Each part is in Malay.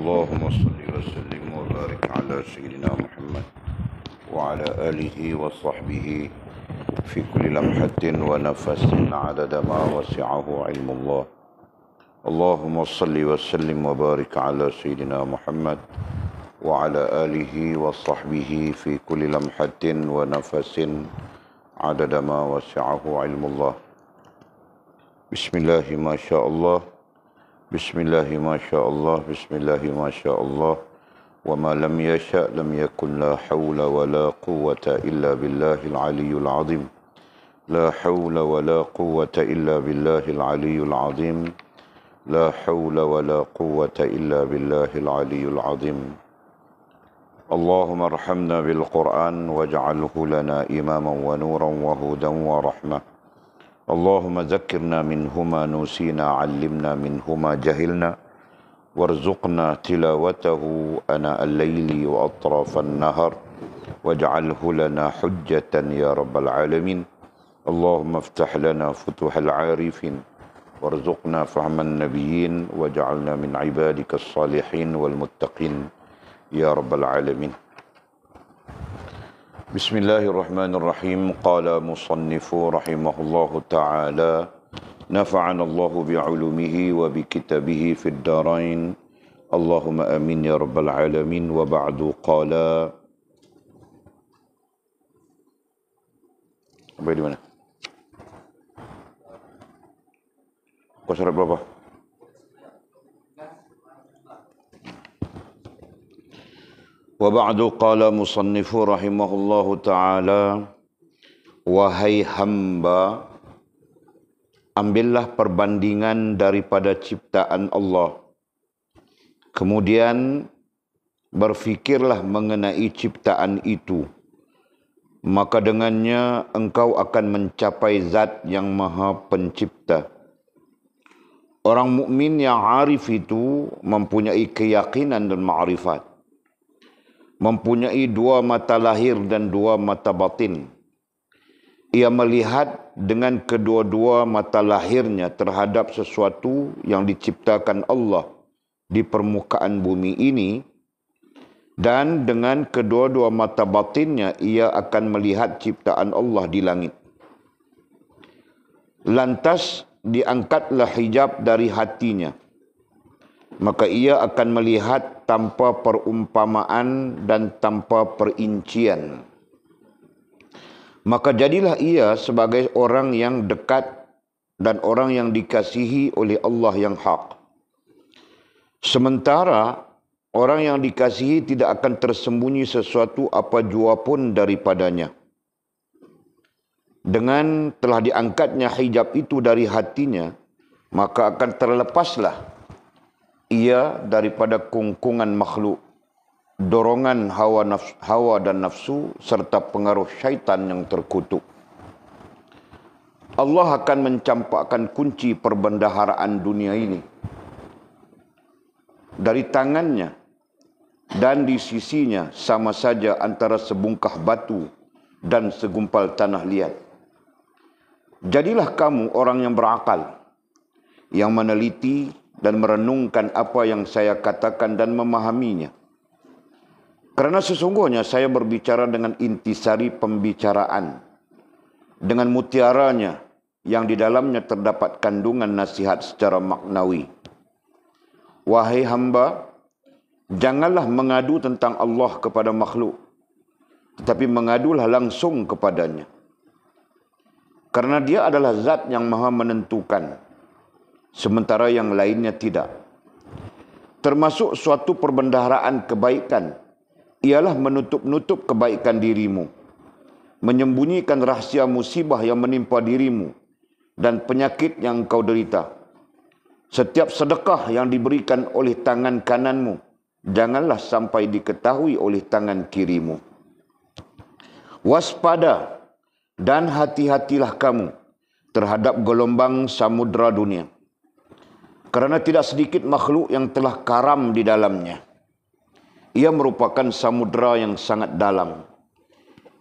اللهم صل وسلم وبارك على سيدنا محمد وعلى آله وصحبه في كل لمحة ونفس عدد ما وسعه علم الله. اللهم صل وسلم وبارك على سيدنا محمد وعلى آله وصحبه في كل لمحة ونفس عدد ما وسعه علم الله. بسم الله ما شاء الله، بسم الله ما شاء الله، بسم الله ما شاء الله، وما لم يشأ لم يكن، لا حول ولا قوة إلا بالله العلي العظيم، لا حول ولا قوة إلا بالله العلي العظيم، لا حول ولا قوة إلا بالله العلي العظيم. اللهم ارحمنا بالقرآن واجعله لنا إماما ونورا وهدى ورحمة. اللهم ذكرنا منه ما نسينا، علمنا منه ما جهلنا، وارزقنا تلاوته آناء الليل وأطراف النهار، واجعله لنا حجة يا رب العالمين. اللهم افتح لنا فتوح العارفين، وارزقنا فهم النبيين، واجعلنا من عبادك الصالحين والمتقين يا رب العالمين. بسم الله الرحمن الرحيم. قال مصنف رحمه الله تعالى: نفعنا الله بعلومه وبكتابه في الدارين، اللهم آمين يا رب العالمين. وبعد قال، apa di mana? Kau surat berapa? Wa ba'du qala musannifu rahimahullahu ta'ala: wahai hamba, ambillah perbandingan daripada ciptaan Allah, kemudian berfikirlah mengenai ciptaan itu, maka dengannya engkau akan mencapai zat yang maha pencipta. Orang mukmin yang arif itu mempunyai keyakinan dan ma'rifat, mempunyai dua mata lahir dan dua mata batin. Ia melihat dengan kedua-dua mata lahirnya terhadap sesuatu yang diciptakan Allah di permukaan bumi ini, dan dengan kedua-dua mata batinnya ia akan melihat ciptaan Allah di langit. Lantas diangkatlah hijab dari hatinya, maka ia akan melihat tanpa perumpamaan dan tanpa perincian. Maka jadilah ia sebagai orang yang dekat dan orang yang dikasihi oleh Allah yang hak. Sementara orang yang dikasihi tidak akan tersembunyi sesuatu apa jua pun daripadanya. Dengan telah diangkatnya hijab itu dari hatinya, maka akan terlepaslah ia daripada kungkungan makhluk, dorongan hawa dan nafsu, serta pengaruh syaitan yang terkutuk. Allah akan mencampakkan kunci perbendaharaan dunia ini dari tangannya, dan di sisinya sama saja antara sebungkah batu dan segumpal tanah liat. Jadilah kamu orang yang berakal, yang meneliti dan merenungkan apa yang saya katakan dan memahaminya. Kerana sesungguhnya saya berbicara dengan intisari pembicaraan, dengan mutiaranya yang di dalamnya terdapat kandungan nasihat secara maknawi. Wahai hamba, janganlah mengadu tentang Allah kepada makhluk, tetapi mengadulah langsung kepadanya. Kerana dia adalah zat yang maha menentukan, sementara yang lainnya tidak. Termasuk suatu perbendaharaan kebaikan ialah menutup-nutup kebaikan dirimu, menyembunyikan rahsia musibah yang menimpa dirimu dan penyakit yang kau derita. Setiap sedekah yang diberikan oleh tangan kananmu, janganlah sampai diketahui oleh tangan kirimu. Waspada dan hati-hatilah kamu terhadap gelombang samudra dunia, kerana tidak sedikit makhluk yang telah karam di dalamnya. Ia merupakan samudra yang sangat dalam,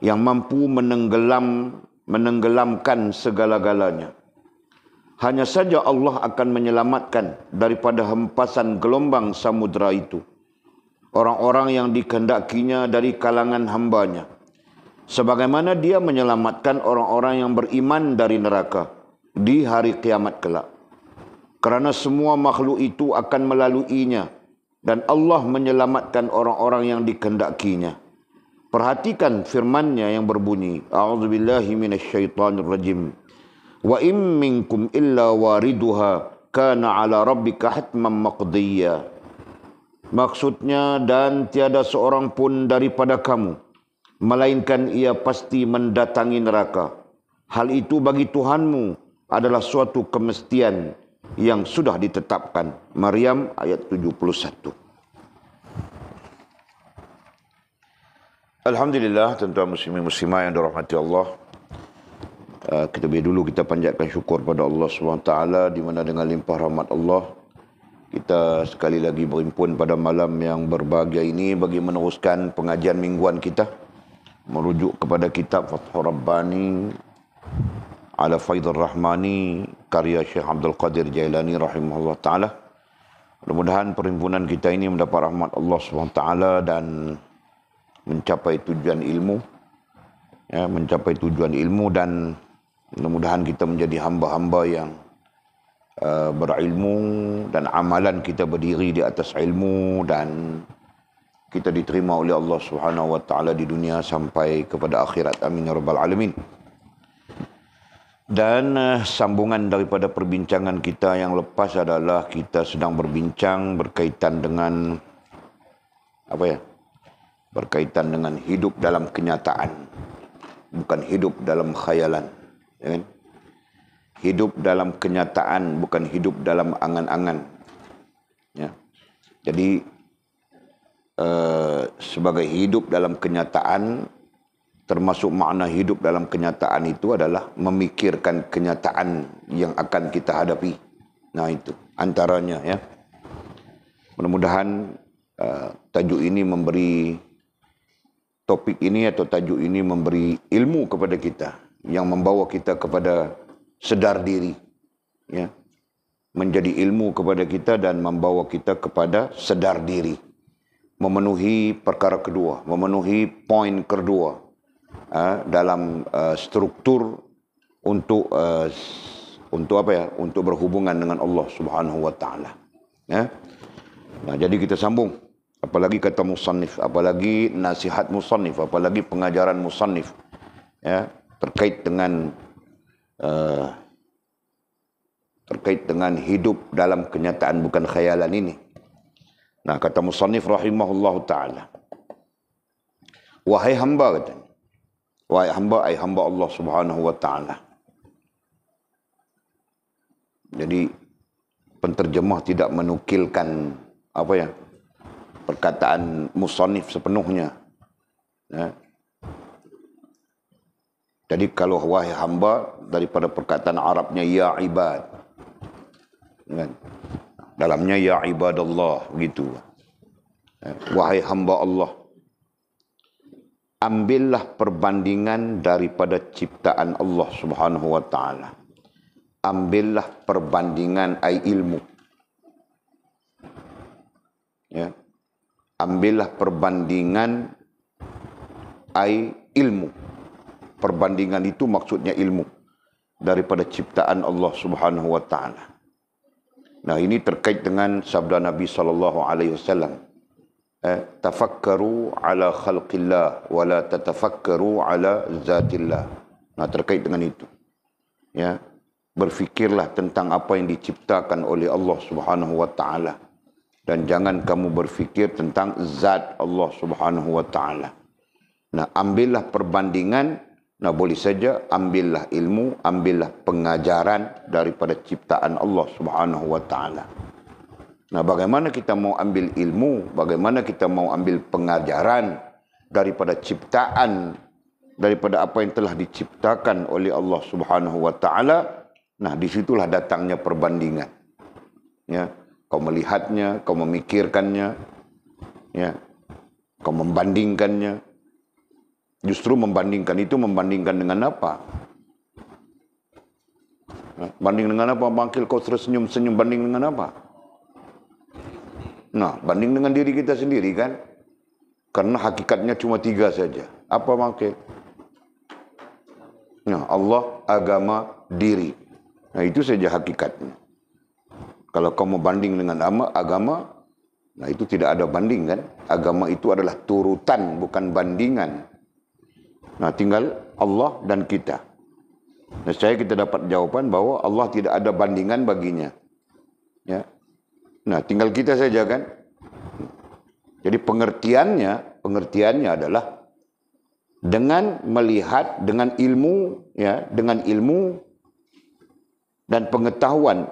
yang mampu menenggelamkan segala-galanya. Hanya saja Allah akan menyelamatkan daripada hempasan gelombang samudra itu orang-orang yang dikehendakinya dari kalangan hambanya, sebagaimana dia menyelamatkan orang-orang yang beriman dari neraka di hari kiamat kelak. Kerana semua makhluk itu akan melaluinya, dan Allah menyelamatkan orang-orang yang dikehendakinya. Perhatikan firman-Nya yang berbunyi, A'udzubillahi minasyaitonirrajim. Wa in minkum illa wariduha kana 'ala rabbika hatman maqdiyya. Maksudnya, dan tiada seorang pun daripada kamu melainkan ia pasti mendatangi neraka. Hal itu bagi Tuhanmu adalah suatu kemestian yang sudah ditetapkan. Maryam ayat 71. Alhamdulillah, tuan-tuan muslimin muslimah yang dirahmati Allah. Kita dulu kita panjatkan syukur pada Allah SWT, di mana dengan limpah rahmat Allah kita sekali lagi berhimpun pada malam yang berbahagia ini bagi meneruskan pengajian mingguan kita merujuk kepada kitab Fathur Rabbani ala Faidur Rahmani karya Syekh Abdul Qadir Jailani rahimahullah ta'ala. Mudah-mudahan perhimpunan kita ini mendapat rahmat Allah SWT dan mencapai tujuan ilmu, mencapai tujuan ilmu, dan mudah-mudahan kita menjadi hamba-hamba yang berilmu dan amalan kita berdiri di atas ilmu, dan kita diterima oleh Allah Subhanahu wa taala di dunia sampai kepada akhirat. Amin ya rabbal alamin. Dan sambungan daripada perbincangan kita yang lepas adalah kita sedang berbincang berkaitan dengan berkaitan dengan hidup dalam kenyataan, bukan hidup dalam khayalan, ya kan? Hidup dalam kenyataan, bukan hidup dalam angan-angan. Ya. Jadi sebagai hidup dalam kenyataan, termasuk makna hidup dalam kenyataan itu adalah memikirkan kenyataan yang akan kita hadapi. Nah, itu antaranya, ya. Mudah-mudahan tajuk ini memberi, topik ini atau tajuk ini memberi ilmu kepada kita, yang membawa kita kepada sedar diri, ya, menjadi ilmu kepada kita dan membawa kita kepada sedar diri, memenuhi perkara kedua, memenuhi poin kedua dalam struktur untuk untuk berhubungan dengan Allah Subhanahu wa taala, ya. Nah, jadi kita sambung, apalagi kata musannif, apalagi nasihat musannif, apalagi pengajaran musannif, ya, terkait dengan hidup dalam kenyataan bukan khayalan ini. Nah, kata musannif rahimahullahu taala, wahai hamba, katanya, wahai hamba, ai hamba Allah Subhanahu wa taala. Jadi penterjemah tidak menukilkan perkataan musannif sepenuhnya, ya. Jadi kalau wahai hamba daripada perkataan Arabnya ya ibad, kan? Dalamnya ya ibadallah, begitu. Wahai hamba Allah, ambillah perbandingan daripada ciptaan Allah Subhanahu wa taala. Ambillah perbandingan ai ilmu. Ya. Ambillah perbandingan ai ilmu. Perbandingan itu maksudnya ilmu daripada ciptaan Allah Subhanahu wa taala. Nah, ini terkait dengan sabda Nabi sallallahu alaihi wasallam, tafakkaru ala khalqillah wa la tatafakkaru ala zatillah. Nah, terkait dengan itu, ya, berfikirlah tentang apa yang diciptakan oleh Allah Subhanahu wa taala, dan jangan kamu berfikir tentang zat Allah Subhanahu wa taala. Nah, ambillah perbandingan. Nah, boleh saja ambillah ilmu, ambillah pengajaran daripada ciptaan Allah Subhanahu wa taala. Nah, bagaimana kita mau ambil ilmu, bagaimana kita mau ambil pengajaran daripada ciptaan, daripada apa yang telah diciptakan oleh Allah Subhanahu wa taala? Nah, disitulah datangnya perbandingan. Ya, kau melihatnya, kau memikirkannya, ya, kau membandingkannya. Justru membandingkan itu, membandingkan dengan apa? Banding dengan apa? Bangkil kau terus senyum-senyum, banding dengan apa? Nah, banding dengan diri kita sendiri kan. Karena hakikatnya cuma 3 saja. Apa maksud? Nah, Allah, agama, diri. Nah, itu saja hakikatnya. Kalau kamu banding dengan agama, nah itu tidak ada banding kan. Agama itu adalah turutan, bukan bandingan. Nah, tinggal Allah dan kita. Nah, kita dapat jawaban bahwa Allah tidak ada bandingan baginya. Ya. Nah, tinggal kita saja kan. Jadi pengertiannya adalah dengan melihat, dengan ilmu, ya, dengan ilmu dan pengetahuan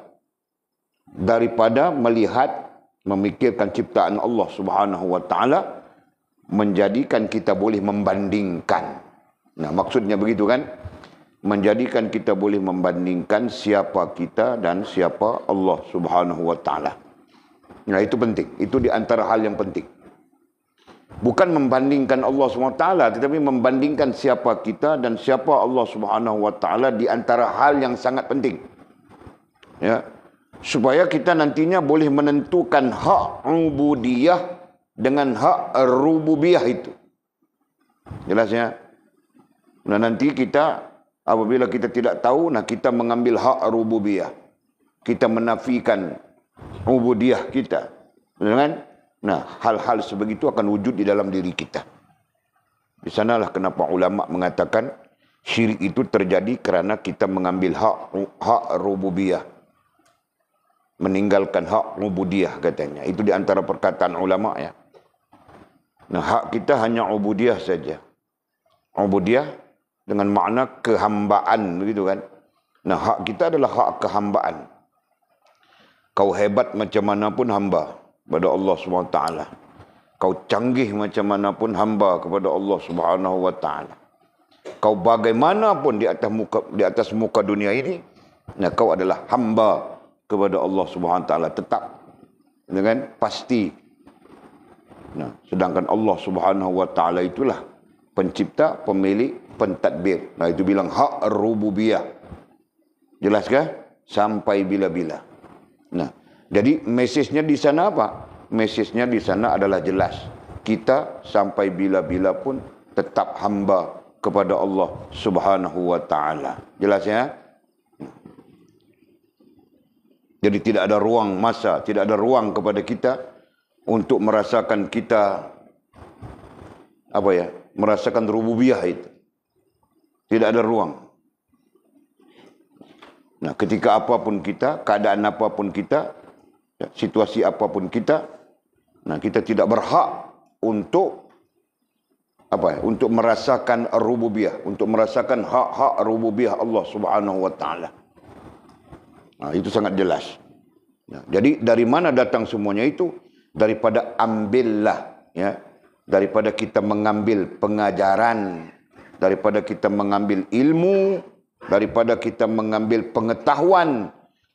daripada melihat, memikirkan ciptaan Allah Subhanahu wa taala, menjadikan kita boleh membandingkan. Nah, maksudnya begitu kan? Menjadikan kita boleh membandingkan siapa kita dan siapa Allah Subhanahu wa taala. Nah, itu penting. Itu di antara hal yang penting. Bukan membandingkan Allah Subhanahu wa taala, tetapi membandingkan siapa kita dan siapa Allah Subhanahu wa taala di antara hal yang sangat penting. Ya. Supaya kita nantinya boleh menentukan hak ubudiyah dengan hak rububiyah itu. Jelas ya? Nah, nanti kita apabila kita tidak tahu, nah kita mengambil hak rububiyah. Kita menafikan ubudiyah kita. Benar kan? Nah, hal-hal sebegitu akan wujud di dalam diri kita. Di sanalah kenapa ulama mengatakan syirik itu terjadi kerana kita mengambil hak rububiyah. Meninggalkan hak ubudiyah katanya. Itu di antara perkataan ulama ya. Nah, hak kita hanya ubudiyah saja. Ubudiyah dengan makna kehambaan begitu kan. Nah, hak kita adalah hak kehambaan. Kau hebat macam mana pun hamba kepada Allah Subhanahu wa taala. Kau canggih macam mana pun hamba kepada Allah Subhanahu wa taala. Kau bagaimanapun di atas muka dunia ini, nah kau adalah hamba kepada Allah Subhanahu wa taala, tetap. Dengan pasti. Nah, sedangkan Allah Subhanahu wa taala itulah pencipta, pemilik, pentadbir. Nah, itu bilang hak rububiyah. Jelas kah? Sampai bila-bila. Nah, jadi mesejnya di sana apa? Mesejnya di sana adalah jelas. Kita sampai bila-bila pun tetap hamba kepada Allah Subhanahu wa taala. Jelas ya? Jadi tidak ada ruang masa, tidak ada ruang kepada kita untuk merasakan kita merasakan rububiyah itu. Tidak ada ruang. Nah, ketika apapun kita, keadaan apapun kita, situasi apapun kita, nah kita tidak berhak untuk untuk merasakan rububiyah, untuk merasakan hak-hak rububiyah Allah Subhanahu wa taala. Nah, itu sangat jelas. Nah, jadi dari mana datang semuanya itu? Daripada ambillah, ya, daripada kita mengambil pengajaran, daripada kita mengambil ilmu, daripada kita mengambil pengetahuan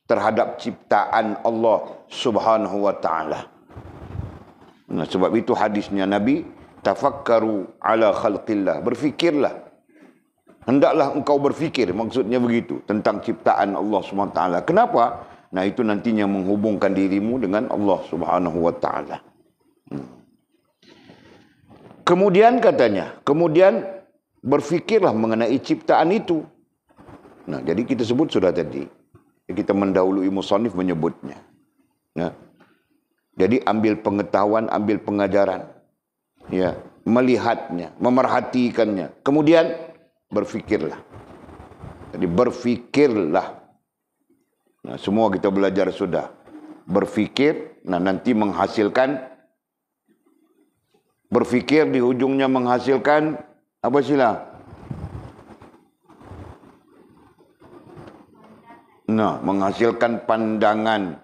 terhadap ciptaan Allah Subhanahu wa taala. Nah, sebab itu hadisnya Nabi, tafakkaru ala khalqillah, berfikirlah. Hendaklah engkau berfikir, maksudnya begitu, tentang ciptaan Allah Subhanahu wa taala. Kenapa? Nah, itu nantinya menghubungkan dirimu dengan Allah Subhanahu wa taala. Kemudian katanya, berfikirlah mengenai ciptaan itu. Nah, jadi kita sebut sudah tadi. Kita mendahului musannif menyebutnya. Ya. Jadi ambil pengetahuan, ambil pengajaran. Ya, melihatnya, memerhatikannya. Kemudian berfikirlah. Jadi berfikirlah. Nah, semua kita belajar sudah. Berfikir, nah nanti menghasilkan. Berfikir di ujungnya menghasilkan apa sila? Nah, menghasilkan pandangan.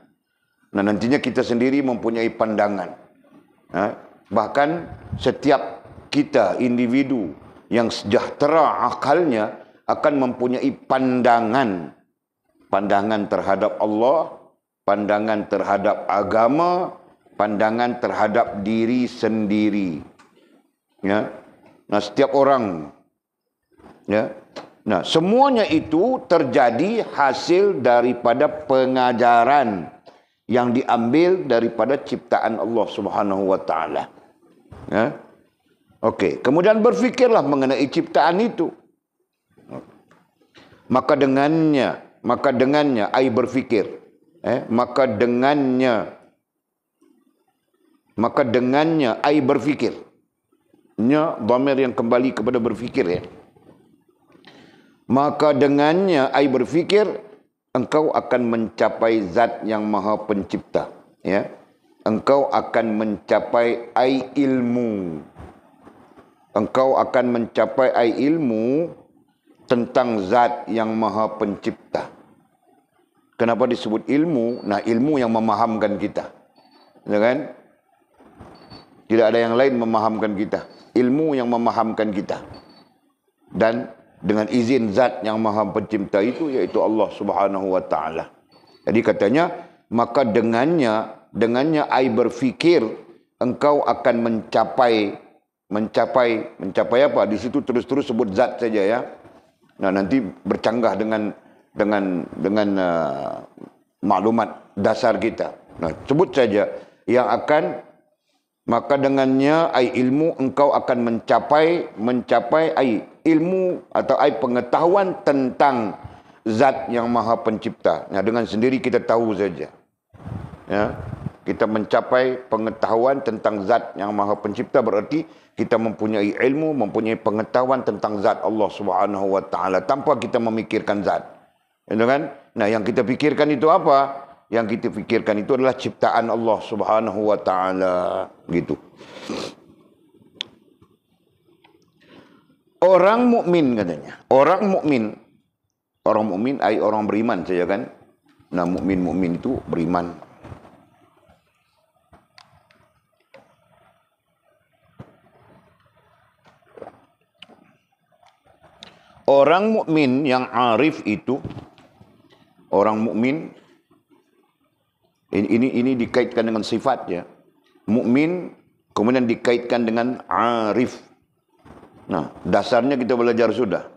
Nah, nantinya kita sendiri mempunyai pandangan. Bahkan setiap kita, individu yang sejahtera akalnya akan mempunyai pandangan. Pandangan terhadap Allah, pandangan terhadap agama, pandangan terhadap diri sendiri. Ya. Nah, setiap orang, ya. Nah, semuanya itu terjadi hasil daripada pengajaran yang diambil daripada ciptaan Allah Subhanahu wa taala. Ya. Okey, kemudian berfikirlah mengenai ciptaan itu. Maka dengannya ai berfikir. Maka dengannya ai berfikir. Nya dhamir yang kembali kepada berfikir, ya. Maka dengannya ai berfikir, engkau akan mencapai zat yang maha pencipta, ya. Engkau akan mencapai ai ilmu. Engkau akan mencapai ai ilmu tentang zat yang maha pencipta. Kenapa disebut ilmu? Nah, ilmu yang memahamkan kita. Ya kan? Tidak ada yang lain memahamkan kita. Ilmu yang memahamkan kita. Dan dengan izin zat yang maha pencipta itu, yaitu Allah Subhanahu wa taala. Jadi katanya, maka dengannya ai berfikir, engkau akan mencapai apa? Di situ terus-terus sebut zat saja, ya. Nah, nanti bercanggah dengan maklumat dasar kita. Nah, sebut saja yang akan, maka dengannya ai ilmu, engkau akan mencapai ai ilmu atau ai pengetahuan tentang zat yang maha pencipta. Nah, dengan sendiri kita tahu saja, ya, kita mencapai pengetahuan tentang zat yang maha pencipta, berarti kita mempunyai ilmu, mempunyai pengetahuan tentang zat Allah Subhanahu wa taala tanpa kita memikirkan zat. Itu kan? Nah, yang kita pikirkan itu apa? Yang kita pikirkan itu adalah ciptaan Allah Subhanahu wa taala, gitu. Orang mukmin katanya. Orang mukmin ai orang beriman saja kan? Nah, mukmin itu beriman. Orang mukmin yang arif itu, orang mukmin ini dikaitkan dengan sifat, ya. Mukmin kemudian dikaitkan dengan arif. Nah, dasarnya kita belajar sudah.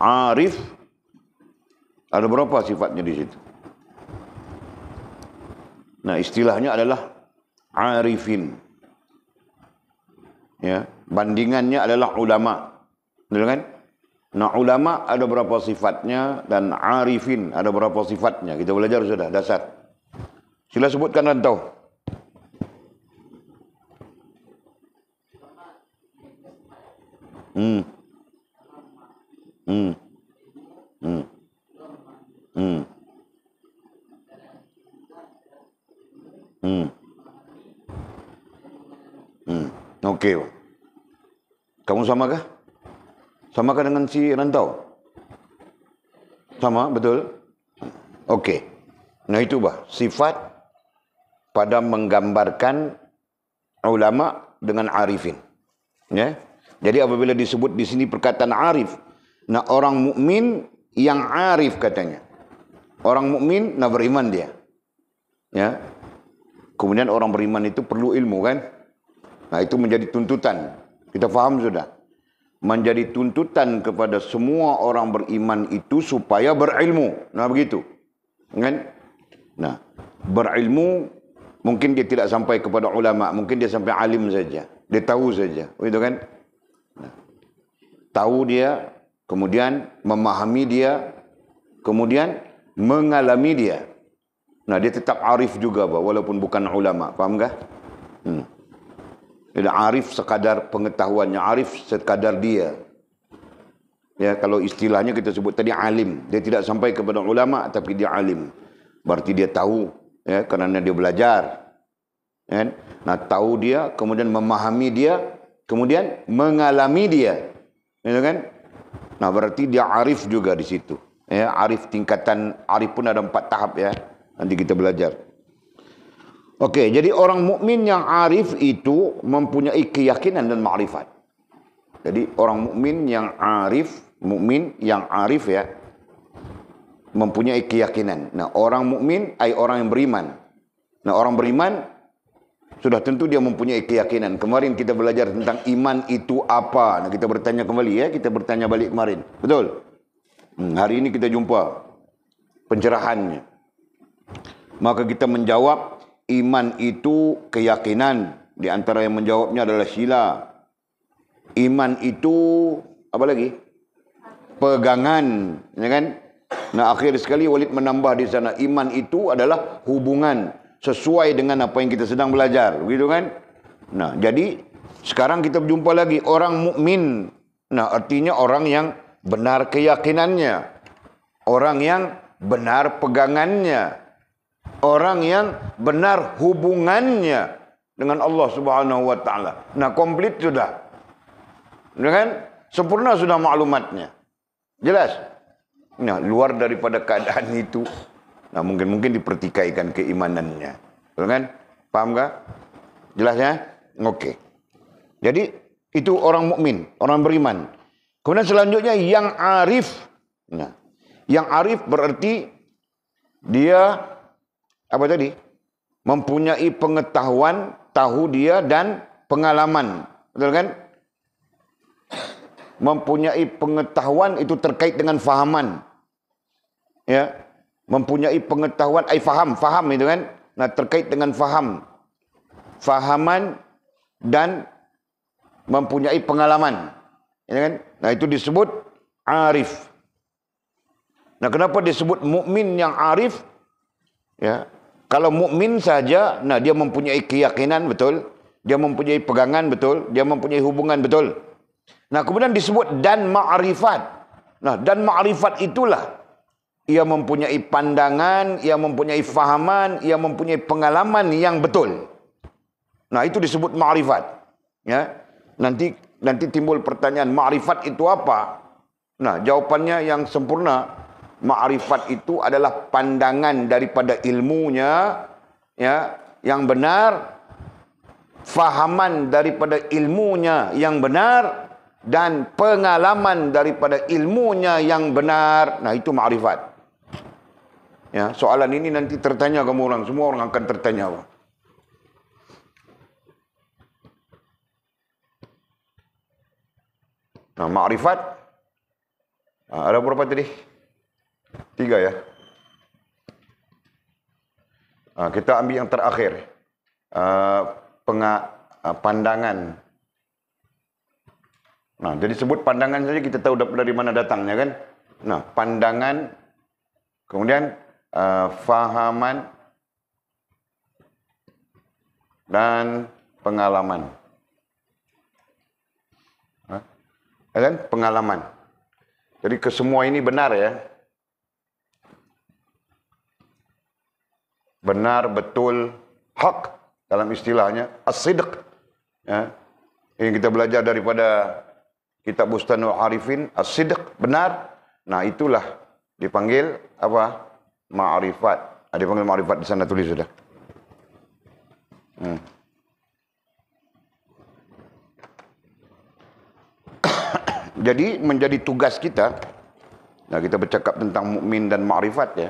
Arif ada berapa sifatnya di situ? Nah, istilahnya adalah arifin. Ya, bandingannya adalah ulama. Betul kan? Nah, ulama ada berapa sifatnya dan arifin ada berapa sifatnya. Kita belajar sudah dasar. Sila sebutkan rantau. Okey. Kamu samakah? Samakah dengan si rantau? Sama, betul? Okey. Nah, itu sifat pada menggambarkan ulama dengan arifin. Ya. Jadi apabila disebut di sini perkataan arif, nah orang mukmin yang arif katanya. Orang mukmin nah beriman dia. Ya. Kemudian orang beriman itu perlu ilmu kan? Nah, itu menjadi tuntutan. Kita faham sudah. Menjadi tuntutan kepada semua orang beriman itu supaya berilmu. Nah, begitu. Kan? Nah, berilmu mungkin dia tidak sampai kepada ulama, mungkin dia sampai alim saja. Dia tahu saja. Begitu kan? Nah, tahu dia, kemudian memahami dia, kemudian mengalami dia. Nah, dia tetap arif juga, walaupun bukan ulama. Faham kah? Dia arif sekadar pengetahuannya, arif sekadar dia. Ya, kalau istilahnya kita sebut tadi alim. Dia tidak sampai kepada ulama, tapi dia alim. Berarti dia tahu, ya, kerana dia belajar. Ya, nah, tahu dia, kemudian memahami dia, kemudian mengalami dia. Ya, kan? Nah, berarti dia arif juga di situ. Ya, arif tingkatan arif pun ada 4 tahap, ya. Nanti kita belajar. Okey, jadi orang mukmin yang arif itu mempunyai keyakinan dan makrifat. Jadi orang mukmin yang arif, ya, mempunyai keyakinan. Nah, orang mukmin ai orang yang beriman. Nah, orang beriman sudah tentu dia mempunyai keyakinan. Kemarin kita belajar tentang iman itu apa. Nah, kita bertanya kembali, ya, kita bertanya balik kemarin. Betul? Hari ini kita jumpa pencerahannya. Maka kita menjawab, iman itu keyakinan. Di antara yang menjawabnya adalah Syila. Iman itu, apa lagi? Pegangan. Ya kan? Nah, akhir sekali Walid menambah di sana, iman itu adalah hubungan sesuai dengan apa yang kita sedang belajar. Begitu kan? Nah, jadi sekarang kita berjumpa lagi orang mukmin. Nah, artinya orang yang benar keyakinannya. Orang yang benar pegangannya. Orang yang benar hubungannya dengan Allah Subhanahu wa taala. Nah, komplit sudah. Kan? Sempurna sudah maklumatnya. Jelas? Nah, luar daripada keadaan itu, nah mungkin dipertikaikan keimanannya. Betul kan? Paham tak? Jelas ya? Okey. Jadi itu orang mukmin, orang beriman. Kemudian selanjutnya yang arif. Nah, yang arif berarti dia apa tadi? Mempunyai pengetahuan, tahu dia dan pengalaman. Betul kan? Mempunyai pengetahuan itu terkait dengan fahaman. Ya. Mempunyai pengetahuan, faham itu kan? Nah, terkait dengan faham. Fahaman dan mempunyai pengalaman. Ya kan? Nah, itu disebut arif. Nah, kenapa disebut mukmin yang arif? Ya. Kalau mukmin saja, nah dia mempunyai keyakinan, betul. Dia mempunyai pegangan, betul. Dia mempunyai hubungan, betul. Nah, kemudian disebut dan ma'rifat. Nah, dan ma'rifat itulah ia mempunyai pandangan, ia mempunyai fahaman, ia mempunyai pengalaman yang betul. Nah, itu disebut ma'rifat. Ya. Nanti timbul pertanyaan, ma'rifat itu apa? Nah, jawapannya yang sempurna, ma'rifat itu adalah pandangan daripada ilmunya, ya, yang benar, fahaman daripada ilmunya yang benar, dan pengalaman daripada ilmunya yang benar. Nah, itu ma'rifat. Ya, soalan ini nanti tertanya kamu orang, semua orang akan tertanya. Nah, ma'rifat ada berapa tadi? 3 ya. Kita ambil yang terakhir. Pandangan. Nah, jadi sebut pandangan saja kita tahu dari mana datangnya kan. Nah, pandangan, kemudian fahaman dan pengalaman. Kan? Pengalaman. Jadi kesemua ini benar ya. Benar, betul, hak dalam istilahnya, as-sidq. Ya. Yang kita belajar daripada kitab Bustanul Arifin, as-sidq, benar. Nah, itulah dipanggil apa? Ma'rifat. Ada dipanggil ma'rifat di sana, tulis sudah. Jadi menjadi tugas kita. Nah, kita bercakap tentang mukmin dan ma'rifat ya.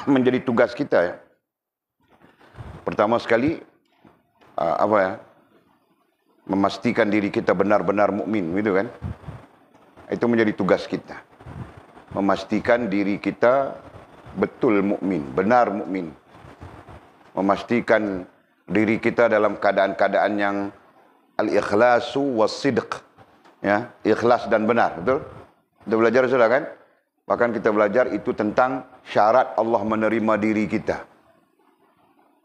Menjadi tugas kita ya. Pertama sekali apa ya? Memastikan diri kita benar-benar mukmin, gitu kan? Itu menjadi tugas kita. Memastikan diri kita betul mukmin, benar mukmin. Memastikan diri kita dalam keadaan-keadaan yang al-ikhlasu was-sidq. Ya, ikhlas dan benar, betul? Kita belajar sudah kan? Bahkan kita belajar itu tentang syarat Allah menerima diri kita.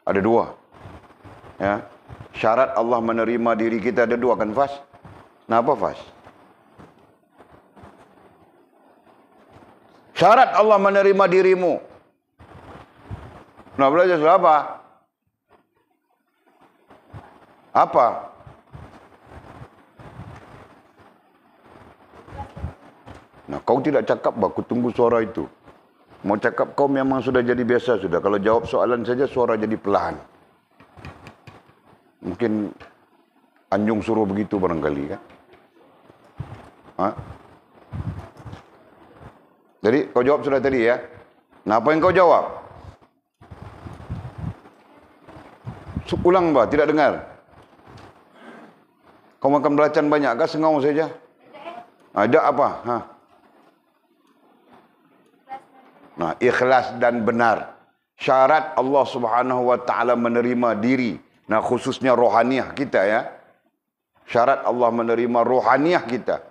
Ada 2. Ya. Syarat Allah menerima diri kita ada 2 kan, Fas? Nah, apa Fas? Syarat Allah menerima dirimu. Nah, belajar sudah apa? Apa? Nah, kau tidak cakap, aku tunggu suara itu. Mau cakap kau memang sudah jadi biasa sudah. Kalau jawab soalan saja suara jadi perlahan. Mungkin Anjung suruh begitu barangkali kan. Jadi kau jawab sudah tadi ya. Nah, apa yang kau jawab? Ulang bah, tidak dengar. Kau makan belacan banyak kah? Sengau saja. Ada apa? Nah, ikhlas dan benar. syarat Allah Subhanahu wa taala menerima diri, nah khususnya rohaniah kita ya. Syarat Allah menerima rohaniah kita,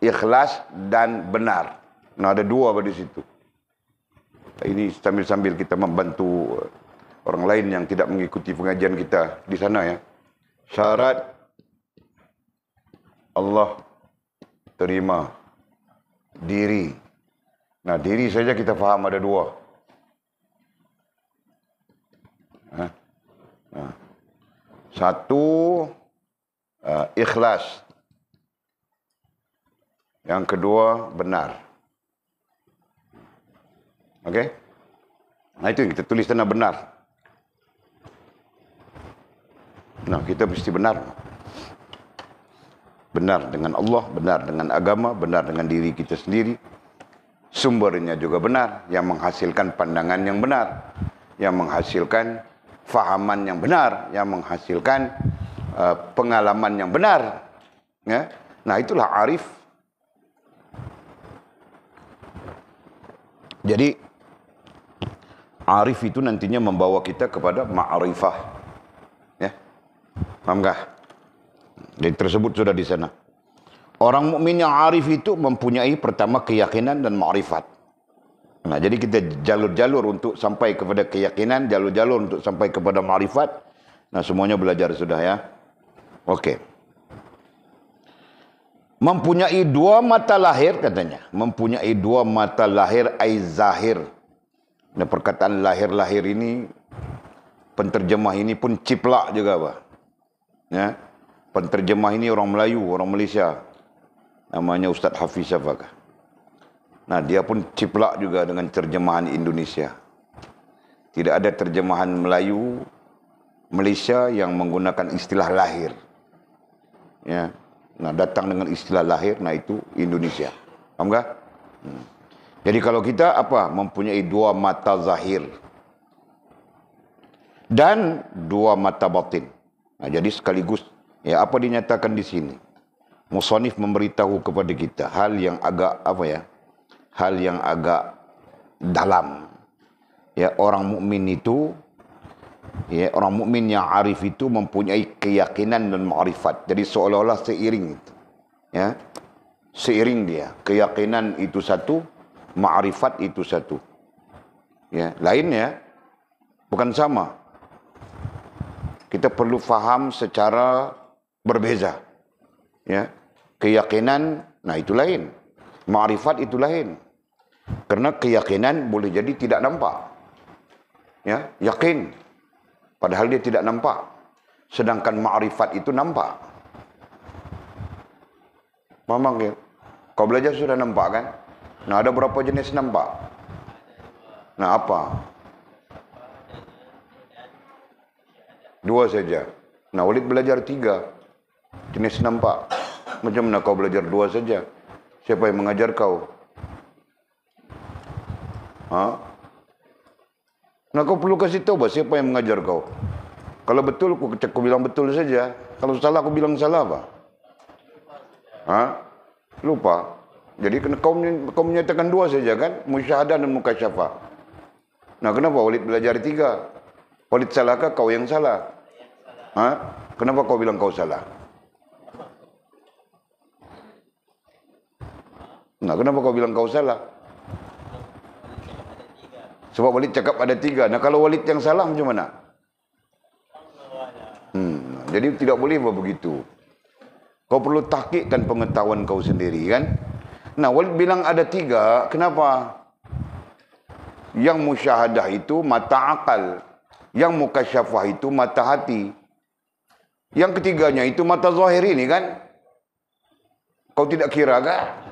ikhlas dan benar. Nah ada dua pada situ. Ini sambil-sambil kita membantu orang lain yang tidak mengikuti pengajian kita di sana ya. Syarat Allah terima diri. Nah diri saja kita faham ada dua. Satu ikhlas. Yang kedua benar. Okey? Nah itu yang kita tulis sana benar. Nah kita mesti benar. Benar dengan Allah, benar dengan agama, benar dengan diri kita sendiri. Sumbernya juga benar, yang menghasilkan pandangan yang benar, yang menghasilkan fahaman yang benar, yang menghasilkan pengalaman yang benar. Ya? Nah itulah arif. Jadi arif itu nantinya membawa kita kepada ma'rifah. Ya. Paham tak? Jadi tersebut sudah di sana. Orang mukmin yang arif itu mempunyai pertama keyakinan dan ma'rifat. Nah, jadi kita jalur-jalur untuk sampai kepada keyakinan, jalur-jalur untuk sampai kepada ma'rifat. Nah, semuanya belajar sudah ya. Okey. Mempunyai dua mata lahir katanya. Mempunyai dua mata lahir ai zahir. Dan perkataan lahir-lahir ini, penterjemah ini pun ciplak juga, Pak. Ya. Penterjemah ini orang Melayu, orang Malaysia. Namanya Ustaz Hafiz Syafaqah. Nah, dia pun ciplak juga dengan terjemahan Indonesia. Tidak ada terjemahan Melayu Malaysia yang menggunakan istilah lahir. Ya. Nah, datang dengan istilah lahir, nah itu Indonesia. Paham tak? Jadi kalau kita apa? Mempunyai dua mata zahir dan dua mata batin. Nah, jadi sekaligus ya apa dinyatakan di sini? Musannif memberitahu kepada kita hal yang agak apa ya? Hal yang agak dalam. Ya, orang mukmin itu ya, orang mukmin yang arif itu mempunyai keyakinan dan ma'rifat. Jadi seolah-olah seiring itu. Ya. Seiring dia. Keyakinan itu satu, ma'rifat itu satu. Ya, lainnya bukan sama. Kita perlu faham secara berbeza. Ya. Keyakinan, nah itu lain. Ma'rifat itu lain. Karena keyakinan boleh jadi tidak nampak. Ya, yakin. Padahal dia tidak nampak. Sedangkan ma'rifat itu nampak. Memang ya. Kau belajar sudah nampak kan? Nah, ada berapa jenis nampak? Nah, apa? Dua saja. Nah, Walid belajar 3 jenis nampak. Macam mana kau belajar 2 saja? Siapa yang mengajar kau? Ha? Nah, kau perlu kasih tahu siapa yang mengajar kau. Kalau betul, aku bilang betul saja. Kalau salah, aku bilang salah apa? Ha? Lupa. Jadi kau menyatakan 2 saja kan? Musyahadah dan mukasyafah. Nah, kenapa Walid belajar 3? Walid salahkah kau yang salah? Ha? Kenapa kau bilang kau salah? Nah, kenapa kau bilang kau salah? Sebab Walid cakap ada 3. Nah, kalau Walid yang salah macam mana? Jadi tidak boleh begitu. Kau perlu tahqiqkan pengetahuan kau sendiri kan? Nah, Walid bilang ada 3. Kenapa? Yang musyahadah itu mata akal. Yang mukasyafah itu mata hati. Yang ketiganya itu mata zahir ini kan? Kau tidak kira kan?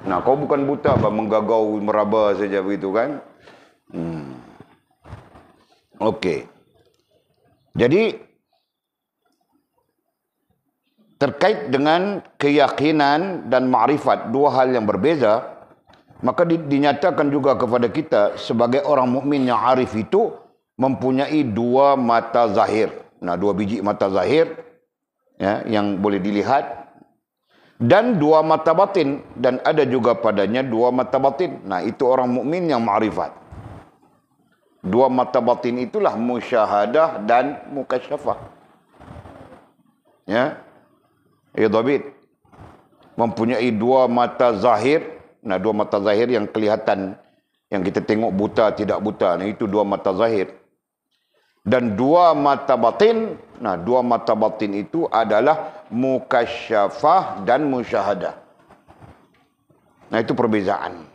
Nah, kau bukan buta menggagau meraba saja begitu kan? Okey. Jadi terkait dengan keyakinan dan ma'rifat, 2 hal yang berbeza, maka dinyatakan juga kepada kita sebagai orang mukmin yang arif itu mempunyai 2 mata zahir. Nah, 2 biji mata zahir ya, yang boleh dilihat, dan 2 mata batin, dan ada juga padanya 2 mata batin. Nah, itu orang mukmin yang ma'rifat. Dua mata batin itulah musyahadah dan mukasyafah. Ya. Dhabit. Mempunyai dua mata zahir. Nah, dua mata zahir yang kelihatan, yang kita tengok buta tidak buta. Nah, itu dua mata zahir. Dan dua mata batin. Nah, dua mata batin itu adalah mukasyafah dan musyahadah. Nah, itu perbezaan.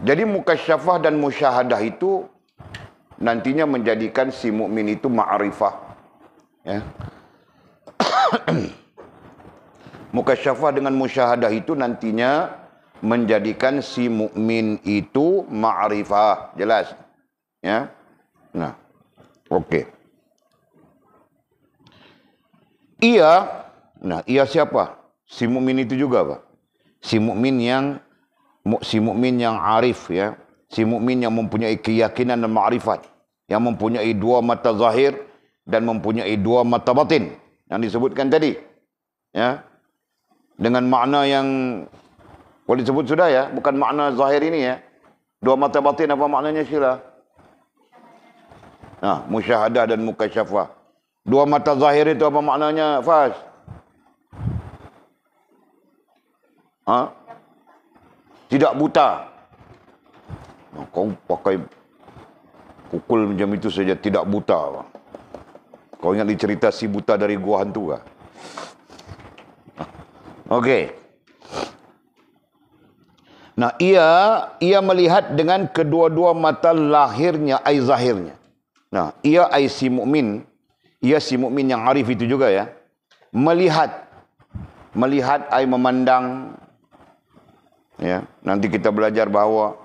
Jadi mukasyafah dan musyahadah itu nantinya menjadikan si mukmin itu ma'rifah. Ya. Mukasyafah dengan musyahadah itu nantinya menjadikan si mukmin itu ma'rifah. Jelas? Ya. Nah. Okey. Ia siapa? Si mukmin itu juga, Pak. Si mukmin yang arif, ya. Si mukmin yang mempunyai keyakinan dan ma'rifat, yang mempunyai dua mata zahir dan mempunyai dua mata batin yang disebutkan tadi. Ya. Dengan makna yang boleh disebut sudah, ya, bukan makna zahir ini, ya. Dua mata batin apa maknanya sila? Nah, musyahadah dan mukasyafah. Dua mata zahir itu apa maknanya, Faz? Tidak buta. Nah, kau pakai pukul macam itu saja, tidak buta. Kau ingat cerita si buta dari gua hantu kah? Okey. Nah, ia melihat dengan kedua-dua mata lahirnya, ai zahirnya. Nah, ia ai si mukmin, ia si mukmin yang arif itu juga, ya. Melihat ai memandang. Ya, nanti kita belajar bahawa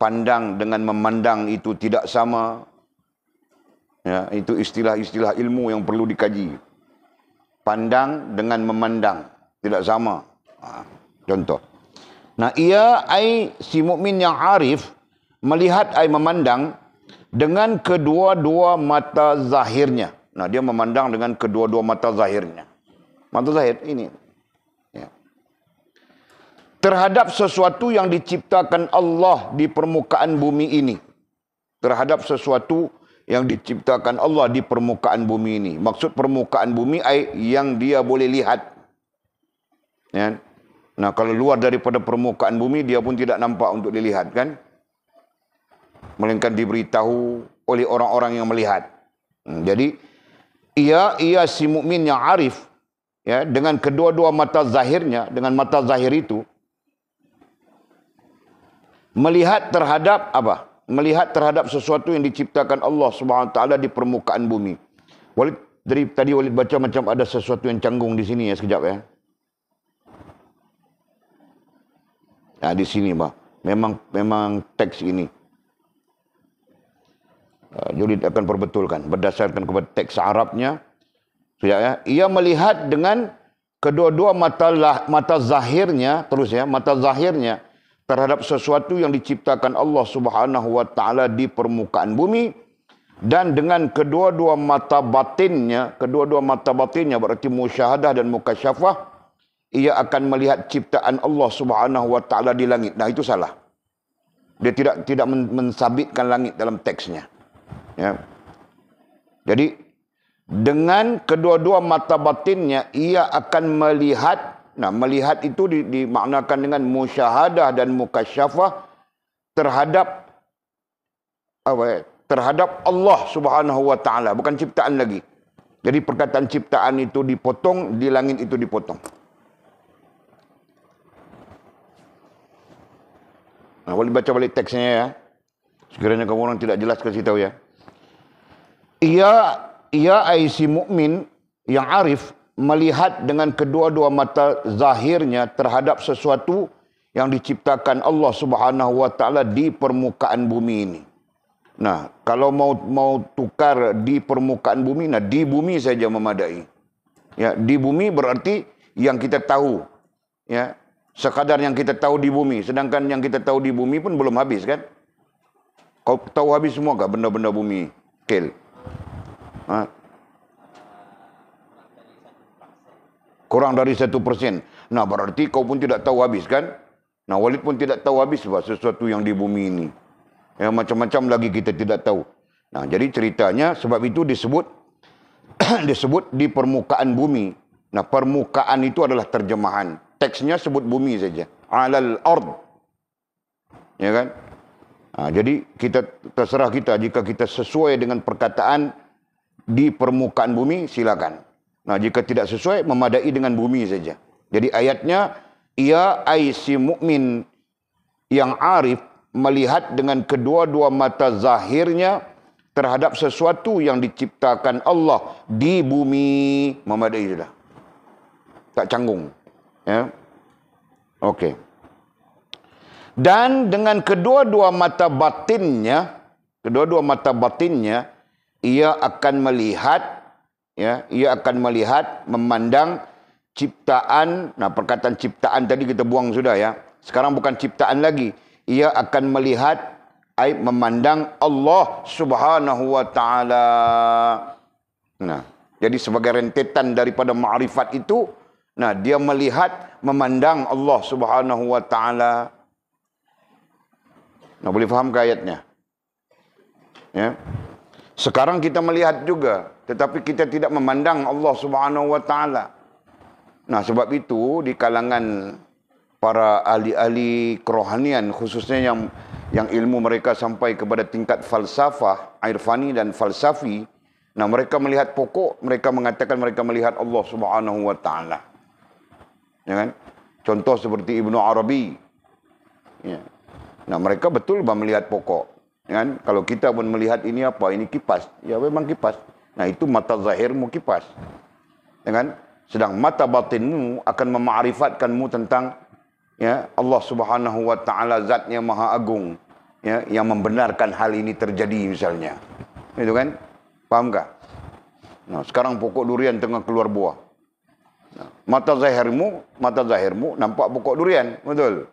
pandang dengan memandang itu tidak sama. Ya, itu istilah-istilah ilmu yang perlu dikaji. Pandang dengan memandang tidak sama. Contoh. Nah, ia ai si mukmin yang arif melihat ai memandang dengan kedua-dua mata zahirnya. Nah, dia memandang dengan kedua-dua mata zahirnya. Mata zahir ini. Ya. Terhadap sesuatu yang diciptakan Allah di permukaan bumi ini. Terhadap sesuatu yang diciptakan Allah di permukaan bumi ini. Maksud permukaan bumi yang dia boleh lihat. Ya. Nah, kalau luar daripada permukaan bumi, dia pun tidak nampak untuk dilihat, kan? Melainkan diberitahu oleh orang-orang yang melihat. Jadi, ia si mukmin yang arif, ya, dengan kedua-dua mata zahirnya, dengan mata zahir itu, melihat terhadap apa? Melihat terhadap sesuatu yang diciptakan Allah Subhanahu Wa Taala di permukaan bumi. Tadi Walid baca macam ada sesuatu yang canggung di sini, ya, sekejap, ya. Nah, di sini, bah. Memang teks ini. Julid akan perbetulkan berdasarkan kepada teks Arabnya. Ya, ia melihat dengan kedua-dua mata zahirnya, terus, ya, mata zahirnya terhadap sesuatu yang diciptakan Allah Subhanahu Wa Taala di permukaan bumi, dan dengan kedua-dua mata batinnya berarti musyahadah dan mukasyafah, ia akan melihat ciptaan Allah Subhanahu Wa Taala di langit. Nah, itu salah. Dia tidak mensabitkan langit dalam teksnya. Ya. Jadi dengan kedua-dua mata batinnya ia akan melihat. Nah, melihat itu dimaknakan dengan musyahadah dan mukasyafah terhadap apa, ya? Terhadap Allah Subhanahu Wa Taala, bukan ciptaan lagi. Jadi perkataan ciptaan itu dipotong, di langit itu dipotong. Nah, boleh baca balik teksnya, ya. Sekiranya kamu orang tidak jelas, kasih tahu, ya. Ia ai si mukmin yang arif melihat dengan kedua-dua mata zahirnya terhadap sesuatu yang diciptakan Allah Subhanahu Wa Taala di permukaan bumi ini. Nah, kalau mau tukar di permukaan bumi, nah di bumi saja memadai. Ya, di bumi berarti yang kita tahu, ya, sekadar yang kita tahu di bumi. Sedangkan yang kita tahu di bumi pun belum habis, kan? Kau tahu habis semua kah benda-benda bumi, Kel? Kurang dari 1%. Nah, berarti kau pun tidak tahu habis, kan? Nah, Walid pun tidak tahu habis sebab sesuatu yang di bumi ini. Ya, macam-macam lagi kita tidak tahu. Nah, jadi ceritanya sebab itu disebut disebut di permukaan bumi. Nah, permukaan itu adalah terjemahan. Teksnya sebut bumi saja. Alal ard. Ya kan? Nah, jadi terserah kita, jika kita sesuai dengan perkataan di permukaan bumi, silakan. Nah, jika tidak sesuai, memadai dengan bumi saja. Jadi ayatnya, ia si mukmin yang arif melihat dengan kedua-dua mata zahirnya terhadap sesuatu yang diciptakan Allah di bumi. Memadai sudah. Tak canggung. Ya. Okey. Dan dengan kedua-dua mata batinnya, ia akan melihat, ya, ia akan melihat, memandang ciptaan. Nah, perkataan ciptaan tadi kita buang sudah, ya. Sekarang bukan ciptaan lagi. Ia akan melihat, memandang Allah Subhanahu wa taala. Nah, jadi sebagai rentetan daripada ma'rifat itu, nah, dia melihat, memandang Allah Subhanahu wa taala. Nah, boleh faham ke ayatnya? Ya. Sekarang kita melihat juga, tetapi kita tidak memandang Allah Subhanahu wa taala. Nah, sebab itu di kalangan para ahli-ahli kerohanian, khususnya yang ilmu mereka sampai kepada tingkat falsafah, irfani dan falsafi, nah, mereka melihat pokok, mereka mengatakan mereka melihat Allah Subhanahu wa taala. Ya kan? Contoh seperti Ibnu Arabi. Ya. Nah, mereka betul melihat pokok. Ya kan? Kalau kita pun melihat ini apa? Ini kipas. Ya, memang kipas. Nah, itu mata zahirmu kipas. Ya kan? Sedang mata batinmu akan mema'rifatkanmu tentang, ya, Allah Subhanahu wa taala, zat yang maha agung, ya, yang membenarkan hal ini terjadi misalnya. Itu kan? Fahamkah? Nah, sekarang pokok durian tengah keluar buah. Nah, mata zahirmu nampak pokok durian, betul?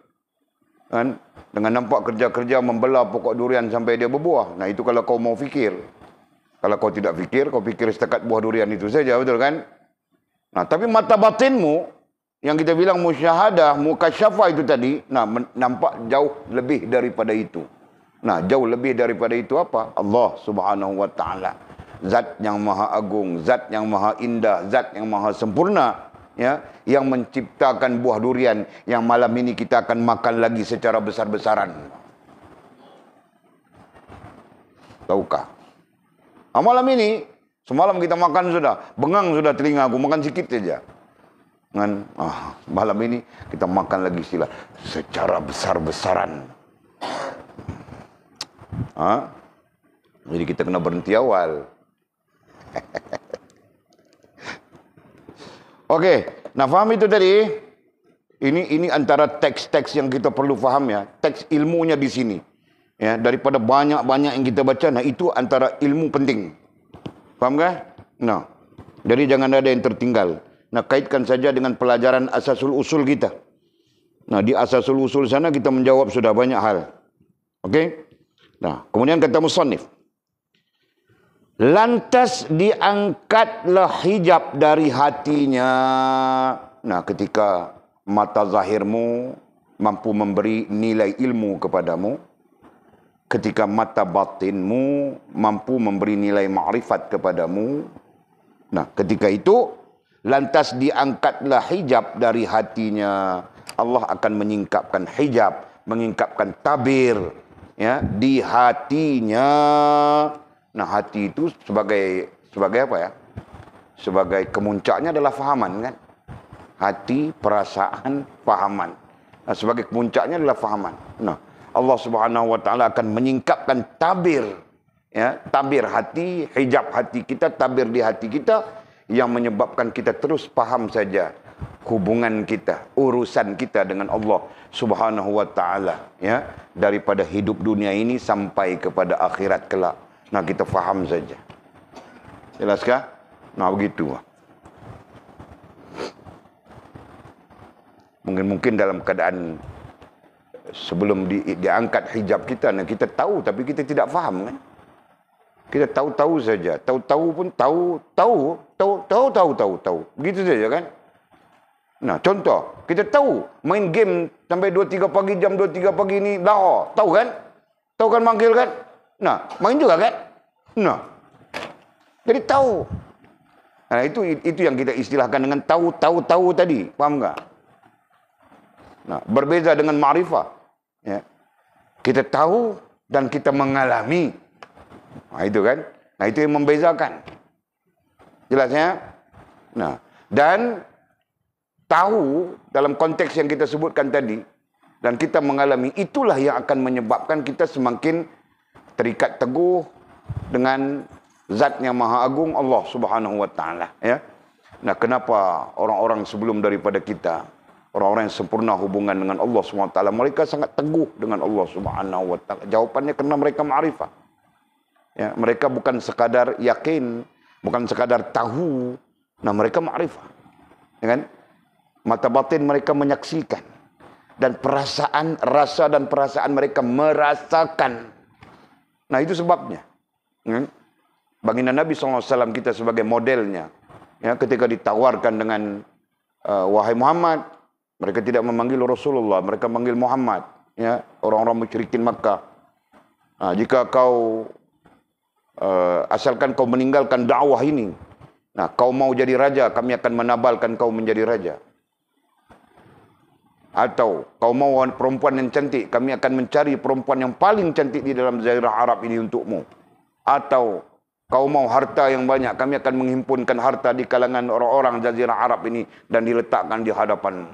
Kan? Dengan nampak kerja-kerja membelah pokok durian sampai dia berbuah. Nah, itu kalau kau mau fikir. Kalau kau tidak fikir, kau fikir setakat buah durian itu saja, betul kan? Nah, tapi mata batinmu yang kita bilang musyahadah, mukasyafah itu tadi, nah, nampak jauh lebih daripada itu. Nah, jauh lebih daripada itu apa? Allah Subhanahu wa taala. Zat yang maha agung, zat yang maha indah, zat yang maha sempurna, ya, yang menciptakan buah durian yang malam ini kita akan makan lagi secara besar-besaran. Tahukah? Malam ini, semalam kita makan sudah, bengang sudah telinga aku, makan sikit saja. Kan? Malam ini kita makan lagi sila secara besar-besaran. Jadi kita kena berhenti awal. Okey, nah faham itu tadi. Ini antara teks-teks yang kita perlu faham, ya. Teks ilmunya di sini. Ya, daripada banyak-banyak yang kita baca, nah itu antara ilmu penting. Faham kah? Nah, jadi jangan ada yang tertinggal. Nah, kaitkan saja dengan pelajaran asasul usul kita. Nah, di asasul usul sana kita menjawab sudah banyak hal. Okey? Nah, kemudian kata musannif, lantas diangkatlah hijab dari hatinya. Nah, ketika mata zahirmu mampu memberi nilai ilmu kepadamu, ketika mata batinmu mampu memberi nilai ma'rifat kepadamu, nah, ketika itu lantas diangkatlah hijab dari hatinya. Allah akan menyingkapkan hijab, menyingkapkan tabir, ya, di hatinya. Nah, hati itu sebagai apa, ya? Sebagai kemuncaknya adalah fahaman, kan? Hati, perasaan, fahaman. Nah, sebagai kemuncaknya adalah fahaman. Nah, Allah Subhanahu wa taala akan menyingkapkan tabir, ya, tabir hati, hijab hati kita, tabir di hati kita, yang menyebabkan kita terus faham saja hubungan kita, urusan kita dengan Allah Subhanahu wa taala, ya, daripada hidup dunia ini sampai kepada akhirat kelak. Nah, kita faham saja. Jelaskah? Nah, begitu. Mungkin dalam keadaan sebelum diangkat hijab kita, nah, kita tahu tapi kita tidak faham, kan? Kita tahu-tahu saja, tahu-tahu pun tahu. Begitu saja, kan? Nah, contoh, kita tahu main game sampai 2-3 pagi, jam 2-3 pagi ni dah. Tahu kan? Tahu kan manggil kan? Nah, main juga kan? Nah. Jadi tahu. Nah, itu yang kita istilahkan dengan tahu tadi. Faham tak? Nah, berbeza dengan ma'rifah. Ya. Kita tahu dan kita mengalami. Nah, itu kan? Nah, itu yang membezakan. Jelasnya? Nah, dan tahu dalam konteks yang kita sebutkan tadi dan kita mengalami, itulah yang akan menyebabkan kita semakin terikat teguh dengan Zat yang Maha Agung, Allah Subhanahu Wa Taala. Ya. Nah, kenapa orang-orang sebelum daripada kita, orang-orang yang sempurna hubungan dengan Allah Subhanahu Wa Taala, mereka sangat teguh dengan Allah Subhanahu Wa Taala? Jawapannya kerana mereka ma'rifah. Ya, mereka bukan sekadar yakin, bukan sekadar tahu. Nah, mereka ma'rifah. Ya kan? Mata batin mereka menyaksikan. Dan perasaan, rasa dan perasaan mereka merasakan. Nah, itu sebabnya. Ya. Baginda Nabi SAW kita sebagai modelnya. Ya, ketika ditawarkan dengan wahai Muhammad, mereka tidak memanggil Rasulullah, mereka memanggil Muhammad. Ya, orang-orang musyrikin Makkah. Nah, jika kau asalkan kau meninggalkan dakwah ini, nah, kau mau jadi raja, kami akan menabalkan kau menjadi raja. Atau kau mau perempuan yang cantik, kami akan mencari perempuan yang paling cantik di dalam Jazirah Arab ini untukmu. Atau kau mau harta yang banyak, kami akan menghimpunkan harta di kalangan orang-orang Jazirah Arab ini dan diletakkan di hadapanmu.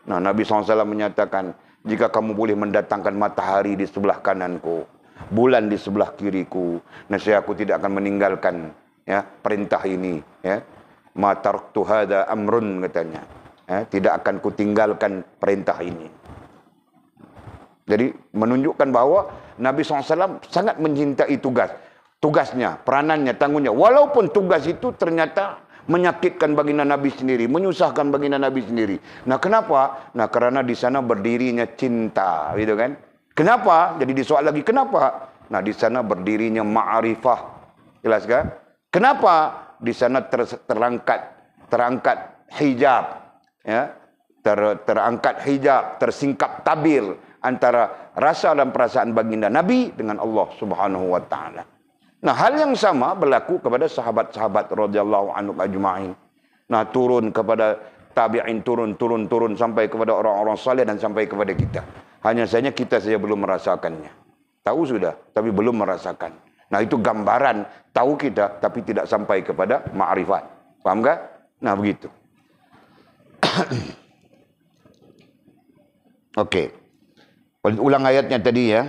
Nah, Nabi SAW menyatakan, jika kamu boleh mendatangkan matahari di sebelah kananku, bulan di sebelah kiriku, nescaya aku tidak akan meninggalkan perintah ini. Ya. Ma taraktu hadza amrun, katanya. Tidak akan kutinggalkan perintah ini. Jadi menunjukkan bahawa Nabi SAW sangat mencintai tugasnya, peranannya, tanggungnya. Walaupun tugas itu ternyata menyakitkan baginda Nabi sendiri, menyusahkan baginda Nabi sendiri. Nah, kenapa? Nah, kerana di sana berdirinya cinta, gitu kan? Kenapa? Jadi disoal lagi, kenapa? Nah, di sana berdirinya ma'rifah. Jelas kan? Kenapa? Di sana terangkat hijab. Ya, terangkat hijab, tersingkap tabir antara rasa dan perasaan baginda Nabi dengan Allah Subhanahu Wa Taala. Nah, hal yang sama berlaku kepada sahabat-sahabat radhiyallahu anhum ajma'in. Nah, turun kepada tabi'in, turun sampai kepada orang-orang saleh dan sampai kepada kita. Hanya saja kita saja belum merasakannya. Tahu sudah, tapi belum merasakan. Nah, itu gambaran tahu kita tapi tidak sampai kepada ma'rifat. Paham tak? Nah, begitu. Okey. Ulang ayatnya tadi ya.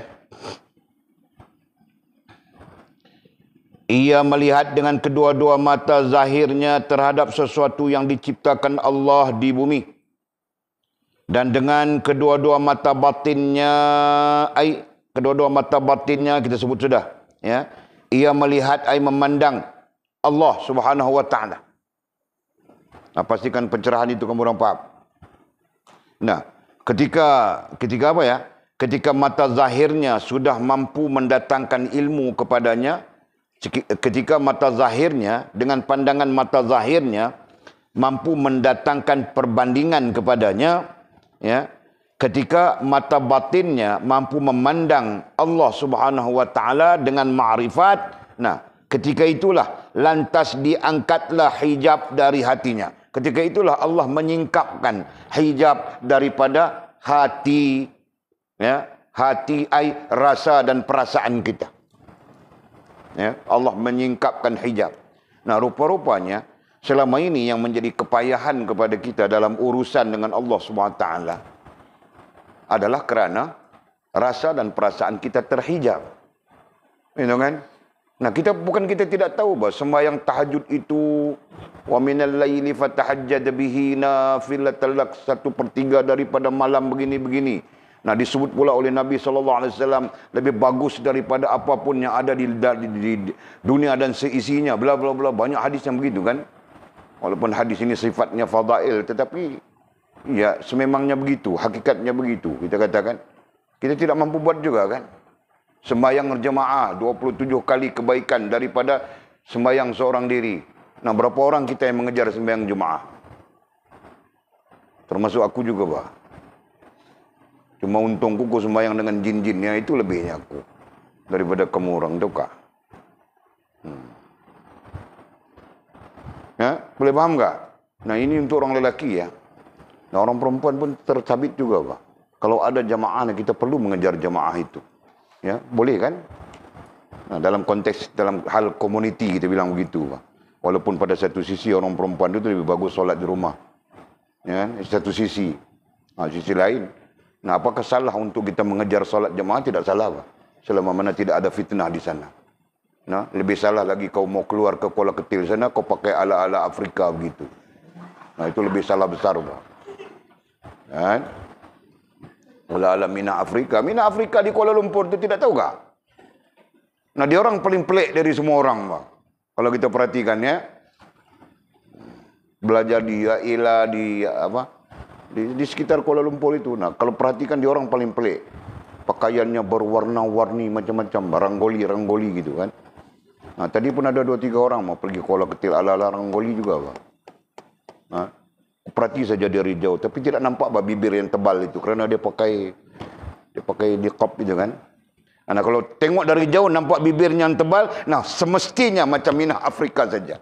Ia melihat dengan kedua-dua mata zahirnya terhadap sesuatu yang diciptakan Allah di bumi. Dan dengan kedua-dua mata batinnya, kedua-dua mata batinnya kita sebut sudah, ya. Ia melihat memandang Allah Subhanahu Wa Taala. Nah, pastikan pencerahan itu kamu orang faham. Nah, ketika apa ya? Ketika mata zahirnya sudah mampu mendatangkan ilmu kepadanya, ketika mata zahirnya dengan pandangan mata zahirnya mampu mendatangkan perbandingan kepadanya, ya. Ketika mata batinnya mampu memandang Allah Subhanahu Wa Taala dengan ma'rifat, nah, ketika itulah lantas diangkatlah hijab dari hatinya. Ketika itulah Allah menyingkapkan hijab daripada hati, ya, hati rasa dan perasaan kita. Ya, Allah menyingkapkan hijab. Nah, rupa-rupanya selama ini yang menjadi kepayahan kepada kita dalam urusan dengan Allah SWT adalah kerana rasa dan perasaan kita terhijab. Itu kan? Nah, kita tidak tahu bahawa sembahyang tahajud itu wa minal laili fatahajjad bihi nafilatan lak, 1/3 daripada malam begini-begini. Nah, disebut pula oleh Nabi SAW lebih bagus daripada apapun yang ada di dunia dan seisinya, bla bla bla. Banyak hadis yang begitu kan. Walaupun hadis ini sifatnya fadail, tetapi ya sememangnya begitu, hakikatnya begitu. Kita katakan kita tidak mampu buat juga kan. Sembahyang berjemaah 27 kali kebaikan daripada sembahyang seorang diri. Nah, berapa orang kita yang mengejar sembahyang jemaah? Termasuk aku juga, bah. Cuma untung ku sembahyang dengan jin-jinnya, itu lebihnya aku. Daripada kamu orang, tahu kah? Ya, boleh paham tak? Nah, ini untuk orang lelaki ya. Nah, orang perempuan pun tercabit juga, bah. Kalau ada jamaah, kita perlu mengejar jamaah itu. Ya, boleh kan? Nah, dalam konteks, dalam hal komuniti kita bilang begitu, bah. Walaupun pada satu sisi orang perempuan itu lebih bagus solat di rumah. Ya kan? Satu sisi. Nah, sisi lain. Nah, apakah salah untuk kita mengejar solat jamaah? Tidak salah, bah. Selama mana tidak ada fitnah di sana. Nah, lebih salah lagi kau mau keluar ke Kuala Ketil sana, kau pakai ala-ala Afrika begitu. Nah, itu lebih salah besar, bah. Kan? Ala-ala Mina Afrika. Mina Afrika di Kuala Lumpur itu tidak tahu kah? Nah, dia orang paling pelik dari semua orang, bah. Kalau kita perhatikan ya. Belajar di Yaila, di sekitar Kuala Lumpur itu. Nah, kalau perhatikan dia orang paling pelik. Pakaiannya berwarna-warni macam-macam, ranggoli gitu kan. Nah, tadi pun ada 2-3 orang mau pergi Kuala Ketil ala-ala ranggoli juga, bah. Nah, perhati saja dari jauh, tapi tidak nampak bah bibir yang tebal itu kerana dia pakai niqab gitu kan. Nah, kalau tengok dari jauh nampak bibirnya yang tebal, nah semestinya macam Mina Afrika saja.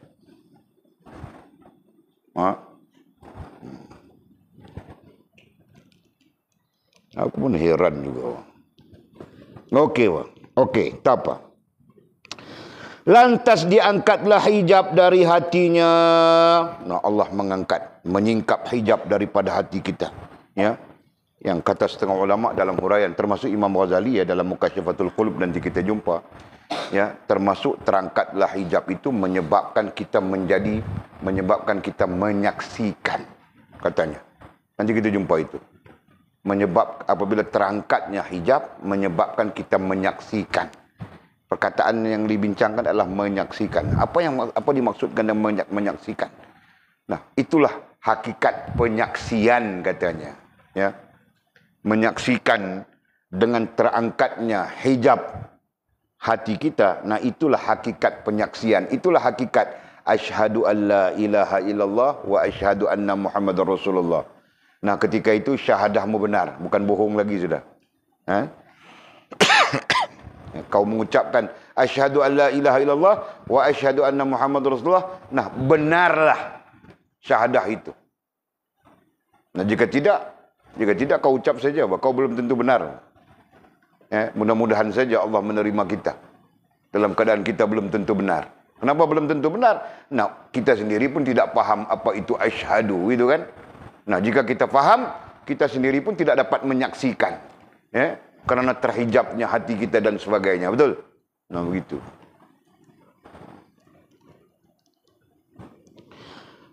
Aku pun heran juga. Okey, bah. Okey, tak apa. Lantas diangkatlah hijab dari hatinya. Nah, Allah mengangkat, menyingkap hijab daripada hati kita. Ya. Yang kata setengah ulama dalam huraian, termasuk Imam Ghazali ya dalam Mukasyafatul Qulub nanti kita jumpa. Ya, termasuk terangkatlah hijab itu menyebabkan kita menyaksikan, katanya. Nanti kita jumpa itu. Apabila terangkatnya hijab menyebabkan kita menyaksikan. Perkataan yang dibincangkan adalah menyaksikan. Apa dimaksudkan dengan menyaksikan? Nah, itulah hakikat penyaksian katanya. Ya. Menyaksikan dengan terangkatnya hijab hati kita. Nah, itulah hakikat penyaksian. Itulah hakikat asyhadu an la ilaha illallah wa asyhadu anna Muhammadar Rasulullah. Nah, ketika itu syahadahmu benar, bukan bohong lagi sudah. Kau mengucapkan asyhadu an la ilaha illallah wa asyhadu anna Muhammadar Rasulullah. Nah, benarlah syahadah itu. Nah, jika tidak kau ucap saja, kau belum tentu benar. Mudah-mudahan saja Allah menerima kita dalam keadaan kita belum tentu benar. Kenapa belum tentu benar? Nah, kita sendiri pun tidak faham apa itu asyhadu, gitu kan? Nah, jika kita faham, kita sendiri pun tidak dapat menyaksikan. Ya, kerana terhijabnya hati kita dan sebagainya, betul? Nah, begitu.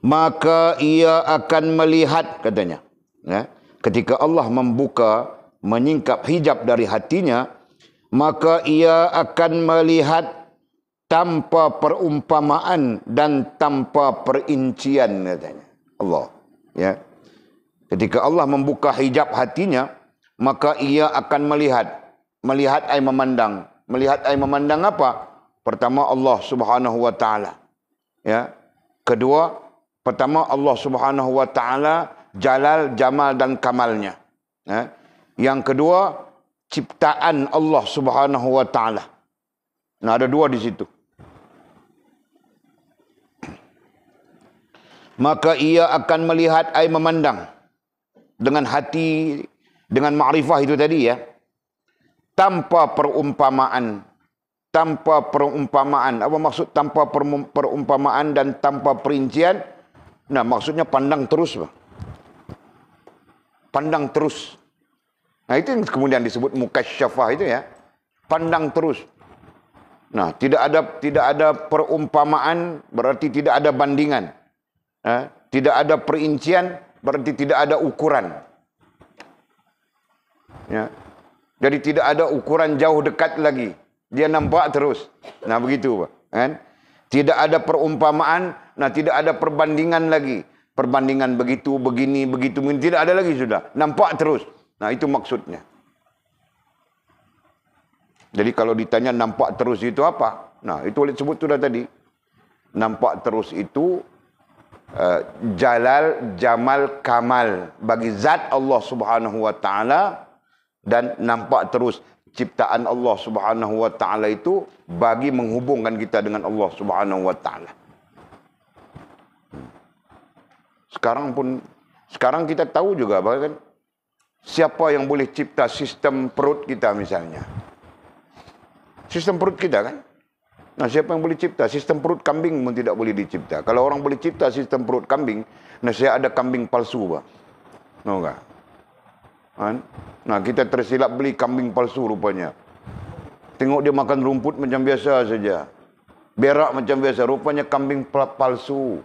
Maka ia akan melihat, katanya. Ya, ketika Allah menyingkap hijab dari hatinya, maka ia akan melihat tanpa perumpamaan dan tanpa perincian, katanya. Allah. Ya. Ketika Allah membuka hijab hatinya, maka ia akan melihat. Melihat ay memandang. Melihat ay memandang apa? Pertama, Allah Subhanahu wa taala. Ya. Kedua, pertama Allah Subhanahu wa taala jalal, jamal dan kamalnya. Ya. Yang kedua, ciptaan Allah Subhanahu wa taala. Nah, ada dua di situ. Maka ia akan melihat ay memandang dengan hati, dengan ma'rifah itu tadi ya, tanpa perumpamaan. Tanpa perumpamaan. Apa maksud tanpa perumpamaan dan tanpa perincian? Nah, maksudnya pandang terus, Bang. Pandang terus. Nah, itu yang kemudian disebut mukasyafah itu ya. Pandang terus. Nah, tidak ada perumpamaan, berarti tidak ada bandingan. Tidak ada perincian, berarti tidak ada ukuran. Ya. Jadi tidak ada ukuran jauh dekat lagi. Dia nampak terus. Nah, begitu, Pak. Kan? Tidak ada perumpamaan, nah tidak ada perbandingan lagi. Perbandingan begitu, begini, begitu, tidak ada lagi sudah. Nampak terus. Nah, itu maksudnya. Jadi kalau ditanya nampak terus itu apa? Nah, itu boleh sebut sudah tadi. Nampak terus itu jalal, jamal, kamal bagi zat Allah Subhanahu wa taala, dan nampak terus ciptaan Allah Subhanahu wa taala itu bagi menghubungkan kita dengan Allah Subhanahu wa taala. Sekarang kita tahu juga bahkan siapa yang boleh cipta sistem perut kita misalnya. Sistem perut kita kan. Nah, siapa yang boleh cipta? Sistem perut kambing pun tidak boleh dicipta. Kalau orang boleh cipta sistem perut kambing, nah saya ada kambing palsu, Pak. Tahu tak? Nah, kita tersilap beli kambing palsu rupanya. Tengok dia makan rumput macam biasa saja. Berak macam biasa. Rupanya kambing palsu.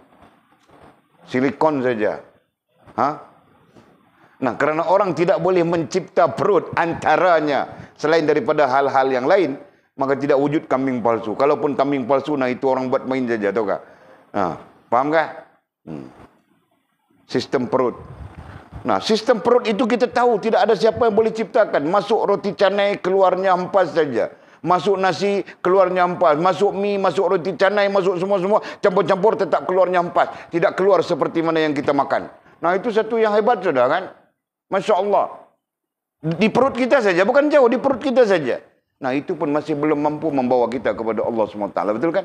Silikon saja. Nah, kerana orang tidak boleh mencipta perut antaranya selain daripada hal-hal yang lain, maka tidak wujud kambing palsu. Kalaupun kambing palsu, nah itu orang buat main saja, tahu tak? Faham tak? Sistem perut. Nah, sistem perut itu kita tahu tidak ada siapa yang boleh ciptakan. Masuk roti canai, keluarnya ampas saja. Masuk nasi, keluarnya ampas. Masuk mie, masuk roti canai, masuk semua-semua. Campur-campur tetap keluarnya ampas. Tidak keluar seperti mana yang kita makan. Nah, itu satu yang hebat sudah kan? Masya Allah. Di perut kita saja, bukan jauh, di perut kita saja. Nah, itu pun masih belum mampu membawa kita kepada Allah SWT. Betul kan?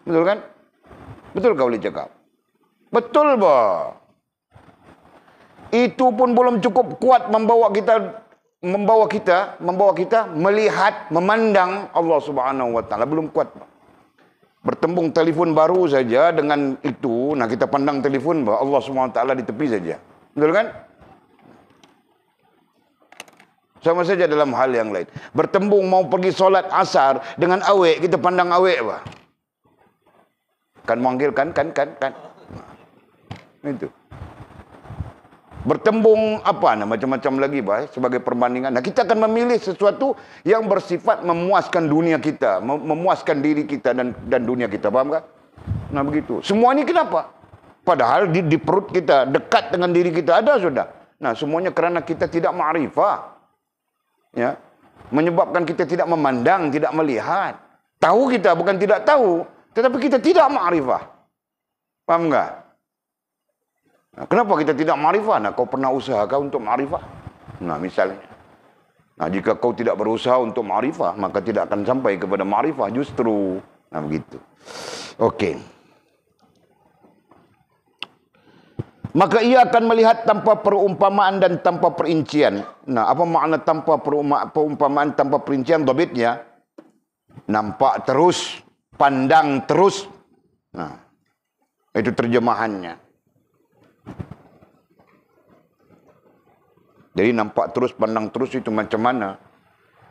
Betul kan? Betul kau boleh cakap? Betul, bah. Itu pun belum cukup kuat membawa kita melihat, memandang Allah Subhanahu wa taala. Belum kuat, bah. Bertembung telefon baru saja dengan itu, nah kita pandang telefon, bah, Allah Subhanahu wa taala di tepi saja. Betul kan? Sama saja dalam hal yang lain. Bertembung mau pergi solat asar dengan awek, kita pandang awek, bah. Kan manggil kan. Itu. Bertembung macam-macam lagi, bah, sebagai perbandingan. Nah, kita akan memilih sesuatu yang bersifat memuaskan dunia kita, memuaskan diri kita dan dunia kita, paham tak? Nah, begitu. Semua ini kenapa? Padahal di perut kita, dekat dengan diri kita ada sudah. Nah, semuanya kerana kita tidak ma'rifah. Ya, menyebabkan kita tidak memandang, tidak melihat. Tahu kita bukan tidak tahu, tetapi kita tidak ma'rifah. Paham enggak? Nah, kenapa kita tidak ma'rifah? Nah, kau pernah usaha kau untuk ma'rifah? Nah, misalnya. Nah, jika kau tidak berusaha untuk ma'rifah, maka tidak akan sampai kepada ma'rifah justru. Nah, begitu. Okey. Maka ia akan melihat tanpa perumpamaan dan tanpa perincian. Nah, apa makna tanpa perumpamaan, tanpa perincian? Dhabitnya, nampak terus, pandang terus. Nah, itu terjemahannya. Jadi nampak terus, pandang terus itu macam mana?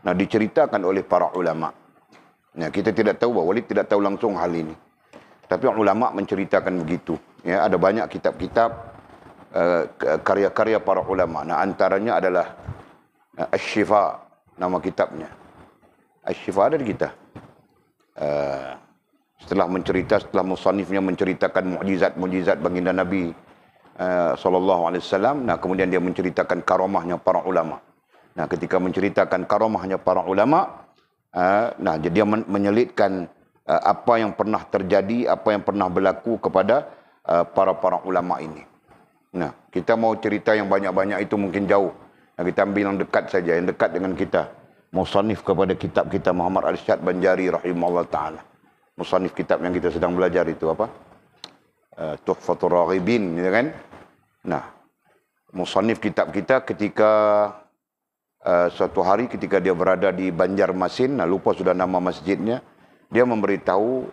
Nah, diceritakan oleh para ulama. Nah, kita tidak tahu, Walid tidak tahu langsung hal ini. Tapi ulama menceritakan begitu. Ya, ada banyak kitab-kitab karya-karya para ulama. Nah, antaranya adalah Asy-Syifa, nama kitabnya. Asy-Syifa ada di kita. Setelah musannifnya menceritakan mukjizat baginda Nabi sallallahu alaihi wasallam, nah kemudian dia menceritakan karamahnya para ulama. Nah, ketika menceritakan karamahnya para ulama, nah dia menyelitkan apa yang pernah terjadi, apa yang pernah berlaku kepada para ulama ini. Nah, kita mau cerita yang banyak-banyak itu mungkin jauh. Nah, kita ambil yang dekat saja, yang dekat dengan kita. Musannif kepada kitab kita Muhammad Arsyad Banjari rahimahullah ta'ala. Musannif kitab yang kita sedang belajar itu apa? Tuhfatur Raghibin, ya kan? Nah, musannif kitab kita ketika suatu hari ketika dia berada di Banjarmasin, nah lupa sudah nama masjidnya, dia memberitahu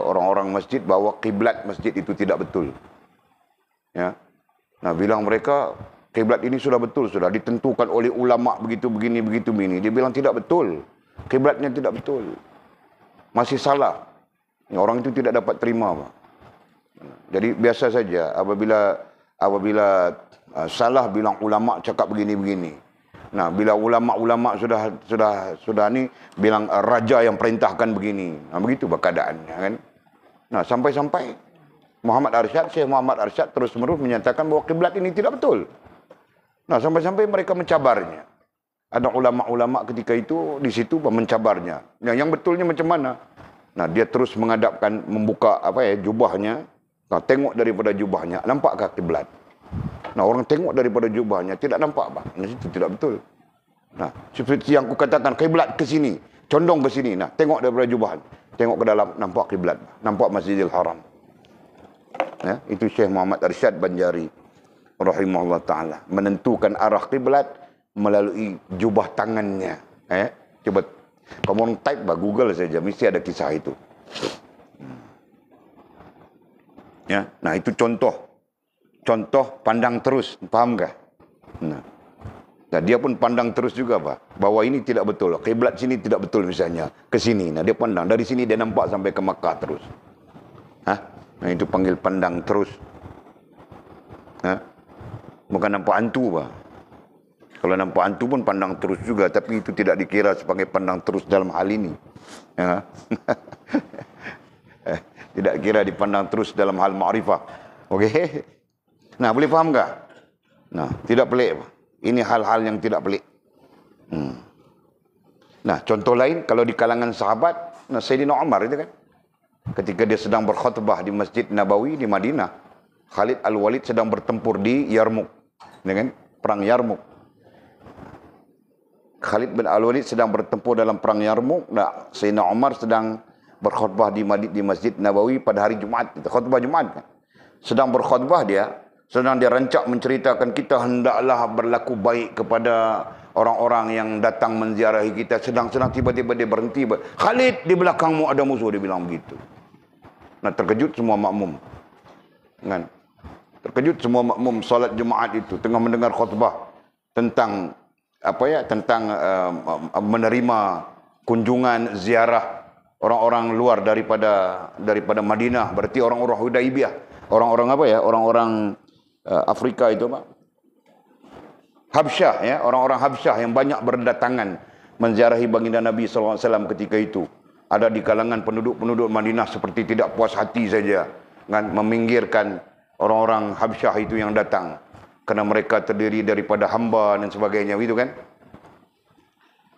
orang-orang masjid bahawa kiblat masjid itu tidak betul. Ya. Nah, bilang mereka kiblat ini sudah betul, sudah ditentukan oleh ulama begitu begini. Dia bilang tidak betul. Kiblatnya tidak betul. Masih salah. Ya, orang itu tidak dapat terima, Pak. Jadi biasa saja apabila salah bilang ulama cakap begini. Nah, bila ulama-ulama sudah ni bilang raja yang perintahkan begini. Nah, begitu keadaannya kan. Nah, sampai-sampai Syekh Muhammad Arsyad terus-menerus menyatakan bahawa kiblat ini tidak betul. Nah, sampai-sampai mereka mencabarnya. Ada ulama-ulama ketika itu di situ mencabarnya. Nah, yang betulnya macam mana? Nah, dia terus membuka jubahnya. Nah, tengok daripada jubahnya, nampakkah kiblat? Nah, orang tengok daripada jubahnya, tidak nampak, Pak. Nah, itu tidak betul. Nah, seperti yang aku katakan, kiblat ke sini, condong ke sini. Nah, tengok daripada jubah, tengok ke dalam, nampak kiblat, nampak Masjidil Haram. Ya, itu Syekh Muhammad Arsyad Banjari rahimahullah taala menentukan arah kiblat melalui jubah tangannya. Coba kamu orang type bah Google saja, mesti ada kisah itu. Ya, nah itu contoh pandang terus, paham enggak? Nah, dia pun pandang terus juga, Pak, bahwa ini tidak betul. Kiblat sini tidak betul misalnya, ke sini. Nah, dia pandang dari sini, dia nampak sampai ke Makkah terus. Nah, itu panggil pandang terus. Bukan nampak hantu, Pak. Kalau nampak hantu pun pandang terus juga, tapi itu tidak dikira sebagai pandang terus dalam hal ini. Ya. Tidak kira dipandang terus dalam hal ma'rifah. Okey? Nah, boleh faham tak? Nah, tidak pelik, Pak. Ini hal-hal yang tidak pelik. Nah, contoh lain, kalau di kalangan sahabat, Sayyidina Umar itu kan, ketika dia sedang berkhutbah di Masjid Nabawi di Madinah, Khalid Al-Walid sedang bertempur di Yarmuk, dengan perang Yarmuk. Khalid bin Al-Walid sedang bertempur dalam perang Yarmuk. Nah, Sayyidina Umar sedang berkhutbah di Masjid Nabawi pada hari Jumaat, khutbah Jumaat kan. Sedang berkhutbah dia rancak menceritakan kita hendaklah berlaku baik kepada orang-orang yang datang menziarahi kita. Sedang-sedang tiba-tiba dia berhenti. Khalid, di belakangmu ada musuh, dia bilang begitu. Nah, terkejut semua makmum. Kan? Terkejut semua makmum solat Jumaat itu tengah mendengar khutbah tentang menerima kunjungan ziarah orang-orang luar daripada Madinah, berarti orang-orang Hudaibiyah, orang-orang Afrika itu, Pak. Habsyah, ya, orang-orang Habsyah yang banyak berdatangan menziarahi baginda Nabi sallallahu alaihi wasallam ketika itu. Ada di kalangan penduduk-penduduk Madinah seperti tidak puas hati saja, kan, meminggirkan orang-orang Habsyah itu yang datang kerana mereka terdiri daripada hamba dan sebagainya, gitu kan.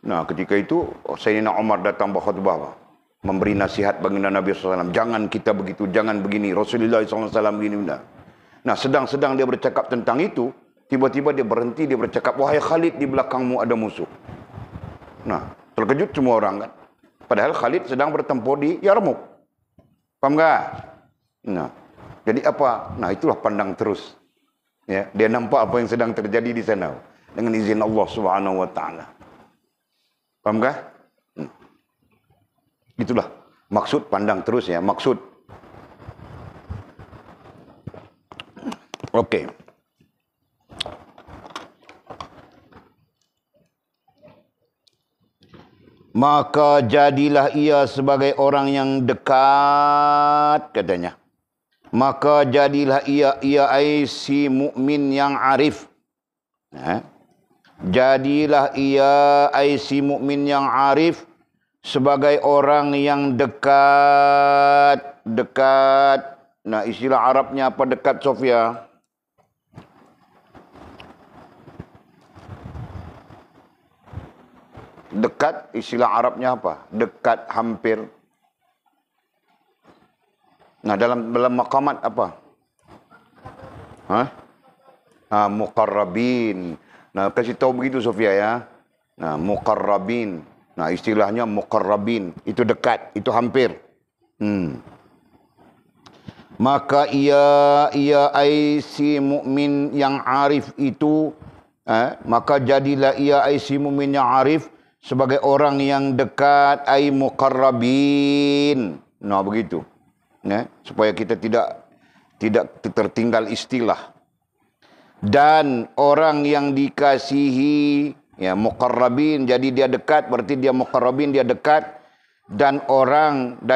Nah, ketika itu Sayyidina Umar datang berkhutbah, memberi nasihat baginda Nabi SAW. Jangan kita begitu, jangan begini. Rasulullah SAW begini. Nah, sedang-sedang dia bercakap tentang itu, tiba-tiba dia berhenti, dia bercakap, wahai Khalid, di belakangmu ada musuh. Nah, terkejut semua orang kan. Padahal Khalid sedang bertempur di Yarmuk. Faham tak? Nah, jadi apa? Nah, itulah pandang terus. Ya, dia nampak apa yang sedang terjadi di sana dengan izin Allah Subhanahu wa taala. Faham tak? Itulah maksud pandang terus, ya, maksud. Okey. Maka jadilah ia sebagai orang yang dekat, katanya. Maka jadilah ia ai si mukmin yang arif. Jadilah ia ai si mukmin yang arif sebagai orang yang dekat. Nah, istilah Arabnya apa dekat, Sofia? Dekat, istilah Arabnya apa? Dekat, hampir. Nah, dalam maqamat apa? Muqarrabin. Nah, kasih tahu begitu, Sofia, ya. Nah, muqarrabin. Nah, istilahnya muqarrabin. Itu dekat, itu hampir. Maka ia ai si mukmin yang arif itu, maka jadilah ia ai si mukmin yang arif sebagai orang yang dekat, ai muqarrabin. Nah, begitu. Ya, supaya kita tidak tertinggal istilah. Dan orang yang dikasihi, ya, muqarrabin, jadi dia dekat, berarti dia muqarrabin, dia dekat. Dan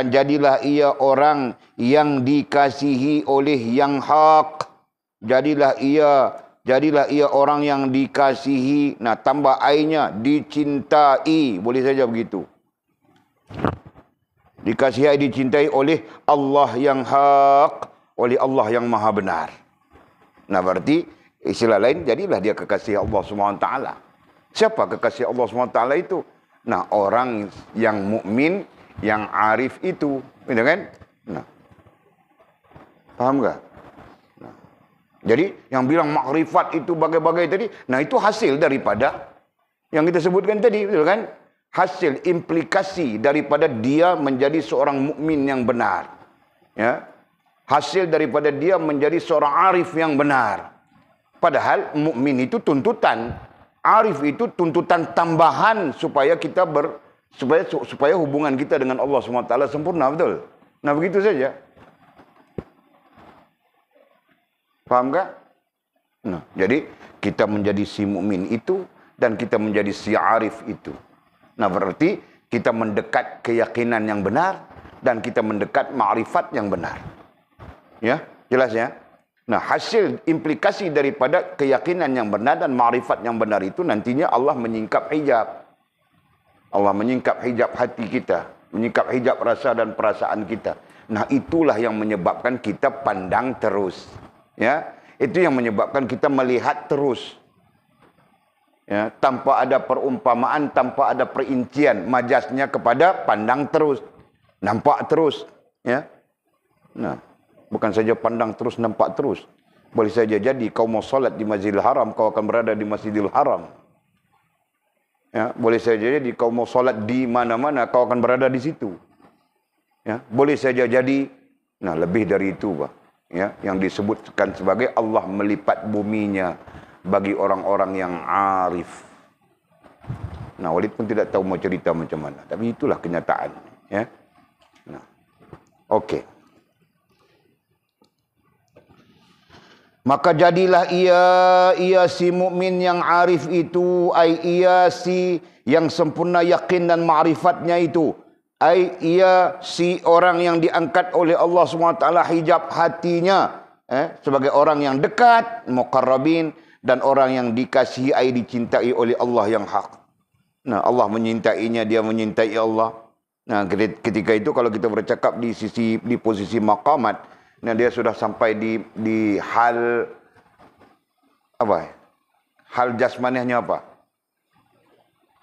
jadilah ia orang yang dikasihi oleh yang hak. Jadilah ia orang yang dikasihi. Nah, tambah ainya, dicintai. Boleh saja begitu. Dikasihi, dicintai oleh Allah yang hak, oleh Allah yang maha benar. Nah, berarti istilah lain, jadilah dia kekasih Allah SWT. Siapa kekasih Allah SWT itu? Nah, orang yang mukmin, yang arif itu. Gitu kan? Nah. Faham tak? Jadi yang bilang makrifat itu bagai-bagai tadi, nah itu hasil daripada yang kita sebutkan tadi, betul kan? Hasil implikasi daripada dia menjadi seorang mukmin yang benar. Ya. Hasil daripada dia menjadi seorang arif yang benar. Padahal mukmin itu tuntutan, arif itu tuntutan tambahan supaya kita supaya hubungan kita dengan Allah SWT sempurna, betul? Nah, begitu saja. Faham tak? Nah, jadi kita menjadi si mukmin itu dan kita menjadi si arif itu. Nah, berarti kita mendekat keyakinan yang benar dan kita mendekat ma'rifat yang benar. Ya, jelas ya? Nah, hasil implikasi daripada keyakinan yang benar dan ma'rifat yang benar itu nantinya Allah menyingkap hijab. Allah menyingkap hijab hati kita, menyingkap hijab rasa dan perasaan kita. Nah, itulah yang menyebabkan kita pandang terus. Ya, itu yang menyebabkan kita melihat terus. Ya, tanpa ada perumpamaan, tanpa ada perincian, majasnya kepada pandang terus, nampak terus. Ya, nah, bukan saja pandang terus, nampak terus. Boleh saja jadi kau mau solat di Masjidil Haram, kau akan berada di Masjidil Haram. Ya, boleh saja jadi kau mau solat di mana-mana, kau akan berada di situ. Ya, boleh saja jadi, nah lebih dari itu, Pak. Ya, yang disebutkan sebagai Allah melipat buminya bagi orang-orang yang arif. Nah, Walid pun tidak tahu mau cerita macam mana, tapi itulah kenyataan. Ya, nah, okey. Maka jadilah ia si mukmin yang arif itu, ai ia si yang sempurna yakin dan ma'rifatnya itu, ai ia si orang yang diangkat oleh Allah SWT hijab hatinya, sebagai orang yang dekat, muqarrabin, dan orang yang dikasihi, ai dicintai oleh Allah yang hak. Nah, Allah menyintainya, dia menyintai Allah. Nah, ketika itu kalau kita bercakap di posisi maqamat, nah dia sudah sampai di hal apa? Hal jasmaniahnya apa?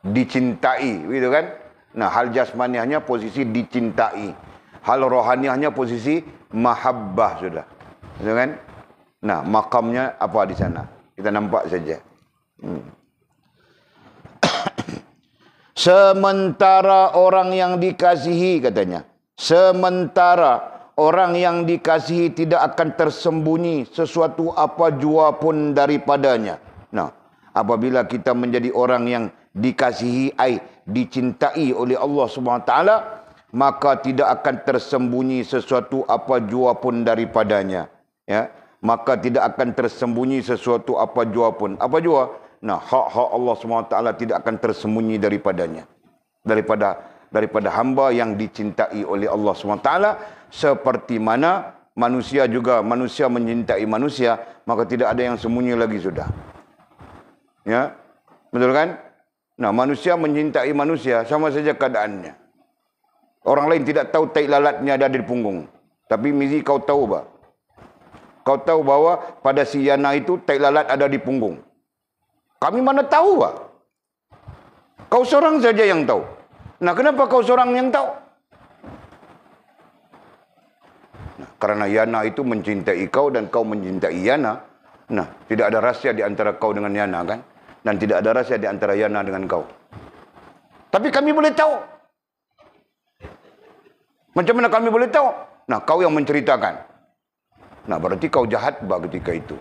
Dicintai, gitu kan? Nah, hal jasmaniahnya posisi dicintai. Hal rohaniahnya posisi mahabbah sudah. Gitu kan? Nah, makamnya apa di sana? Kita nampak saja. Sementara orang yang dikasihi, katanya, sementara orang yang dikasihi tidak akan tersembunyi sesuatu apa jua pun daripadanya. Nah, apabila kita menjadi orang yang dikasihi, dicintai oleh Allah SWT, maka tidak akan tersembunyi sesuatu apa jua pun daripadanya. Ya, maka tidak akan tersembunyi sesuatu apa jua pun. Apa jua? Nah, hak-hak Allah SWT tidak akan tersembunyi daripadanya. Daripada hamba yang dicintai oleh Allah SWT, seperti mana manusia mencintai manusia, maka tidak ada yang sembunyi lagi sudah. Ya, betul kan? Nah, manusia mencintai manusia, sama saja keadaannya. Orang lain tidak tahu tai lalatnya ada di punggung, tapi Mizi kau tahu bah? Kau tahu bahwa pada si Yana itu tai lalat ada di punggung. Kami mana tahu bah? Kau seorang saja yang tahu. Nah, kenapa kau seorang yang tahu? Nah, karena Yana itu mencintai kau dan kau mencintai Yana. Nah, tidak ada rahsia di antara kau dengan Yana, kan? Dan tidak ada rahsia di antara Yana dengan kau. Tapi kami boleh tahu. Macam mana kami boleh tahu? Nah, kau yang menceritakan. Nah, berarti kau jahat bah ketika itu.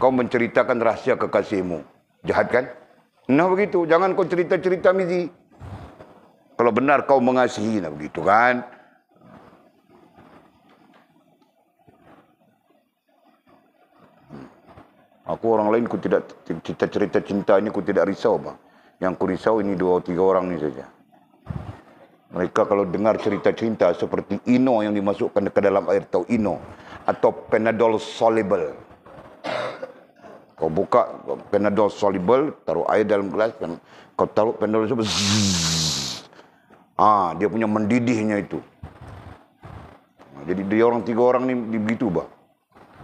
Kau menceritakan rahsia kekasihmu. Jahat kan? Nah, begitu. Jangan kau cerita-cerita Mizi. Kalau benar kau mengasihi, nah begitu kan? Aku orang lain, ku tidak cerita cinta ini, ku tidak risau bang. Yang ku risau ini 2-3 orang ini saja. Mereka kalau dengar cerita cinta seperti Ino yang dimasukkan ke dalam air, tahu Ino atau Panadol soluble. Kau buka Panadol soluble, taruh air dalam gelas, kau taruh Panadol soluble. Dia punya mendidihnya itu. Jadi dia orang 3 orang ni begitu bah.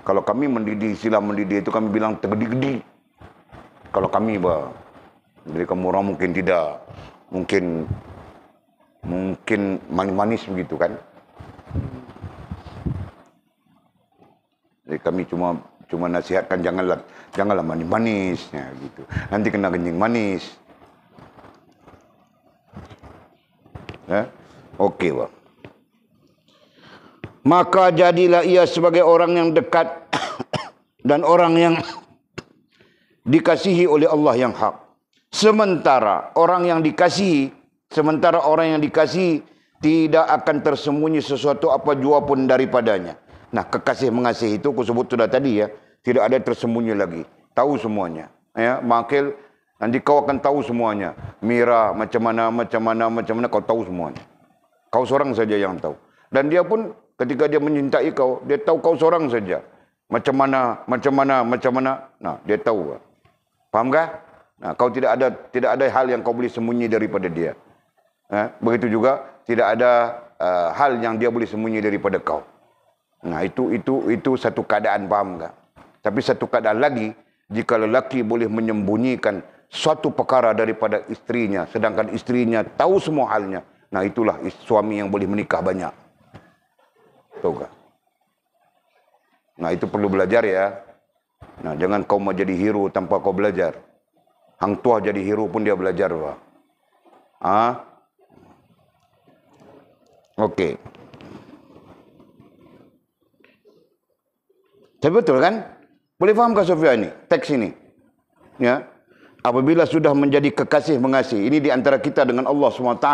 Kalau kami mendidih, istilah mendidih itu kami bilang tergedi-gedi. Kalau kami bah. Jadi kamu orang mungkin tidak. Mungkin manis-manis begitu kan. Jadi kami cuma nasihatkan janganlah manis-manis ya, gitu. Nanti kena kencing manis. Ya? Okey, Pak. Maka jadilah ia sebagai orang yang dekat dan orang yang dikasihi oleh Allah yang hak. Sementara orang yang dikasihi tidak akan tersembunyi sesuatu apa jua pun daripadanya. Nah, kekasih mengasihi itu aku sebut sudah tadi ya, tidak ada tersembunyi lagi. Tahu semuanya. Ya, makil nanti kau akan tahu semuanya. Mira macam mana kau tahu semuanya. Kau seorang saja yang tahu. Dan dia pun ketika dia menyintai kau, dia tahu kau seorang saja. Macam mana. Nah, dia tahu. Faham kah? Nah, kau tidak ada hal yang kau boleh sembunyi daripada dia. Begitu juga tidak ada hal yang dia boleh sembunyi daripada kau. Nah, itu satu keadaan, faham tak? Tapi satu keadaan lagi, jika lelaki boleh menyembunyikan suatu perkara daripada istrinya, sedangkan istrinya tahu semua halnya. Nah, itulah suami yang boleh menikah banyak. Tahu tak? Nah, itu perlu belajar ya. Nah, jangan kau mau jadi hero tanpa kau belajar. Hang Tuah jadi hero pun dia belajar, Pak. Okey. Tapi betul kan? Boleh faham Kak Sofia ini? Teks ini. Ya. Apabila sudah menjadi kekasih mengasihi, ini di antara kita dengan Allah SWT.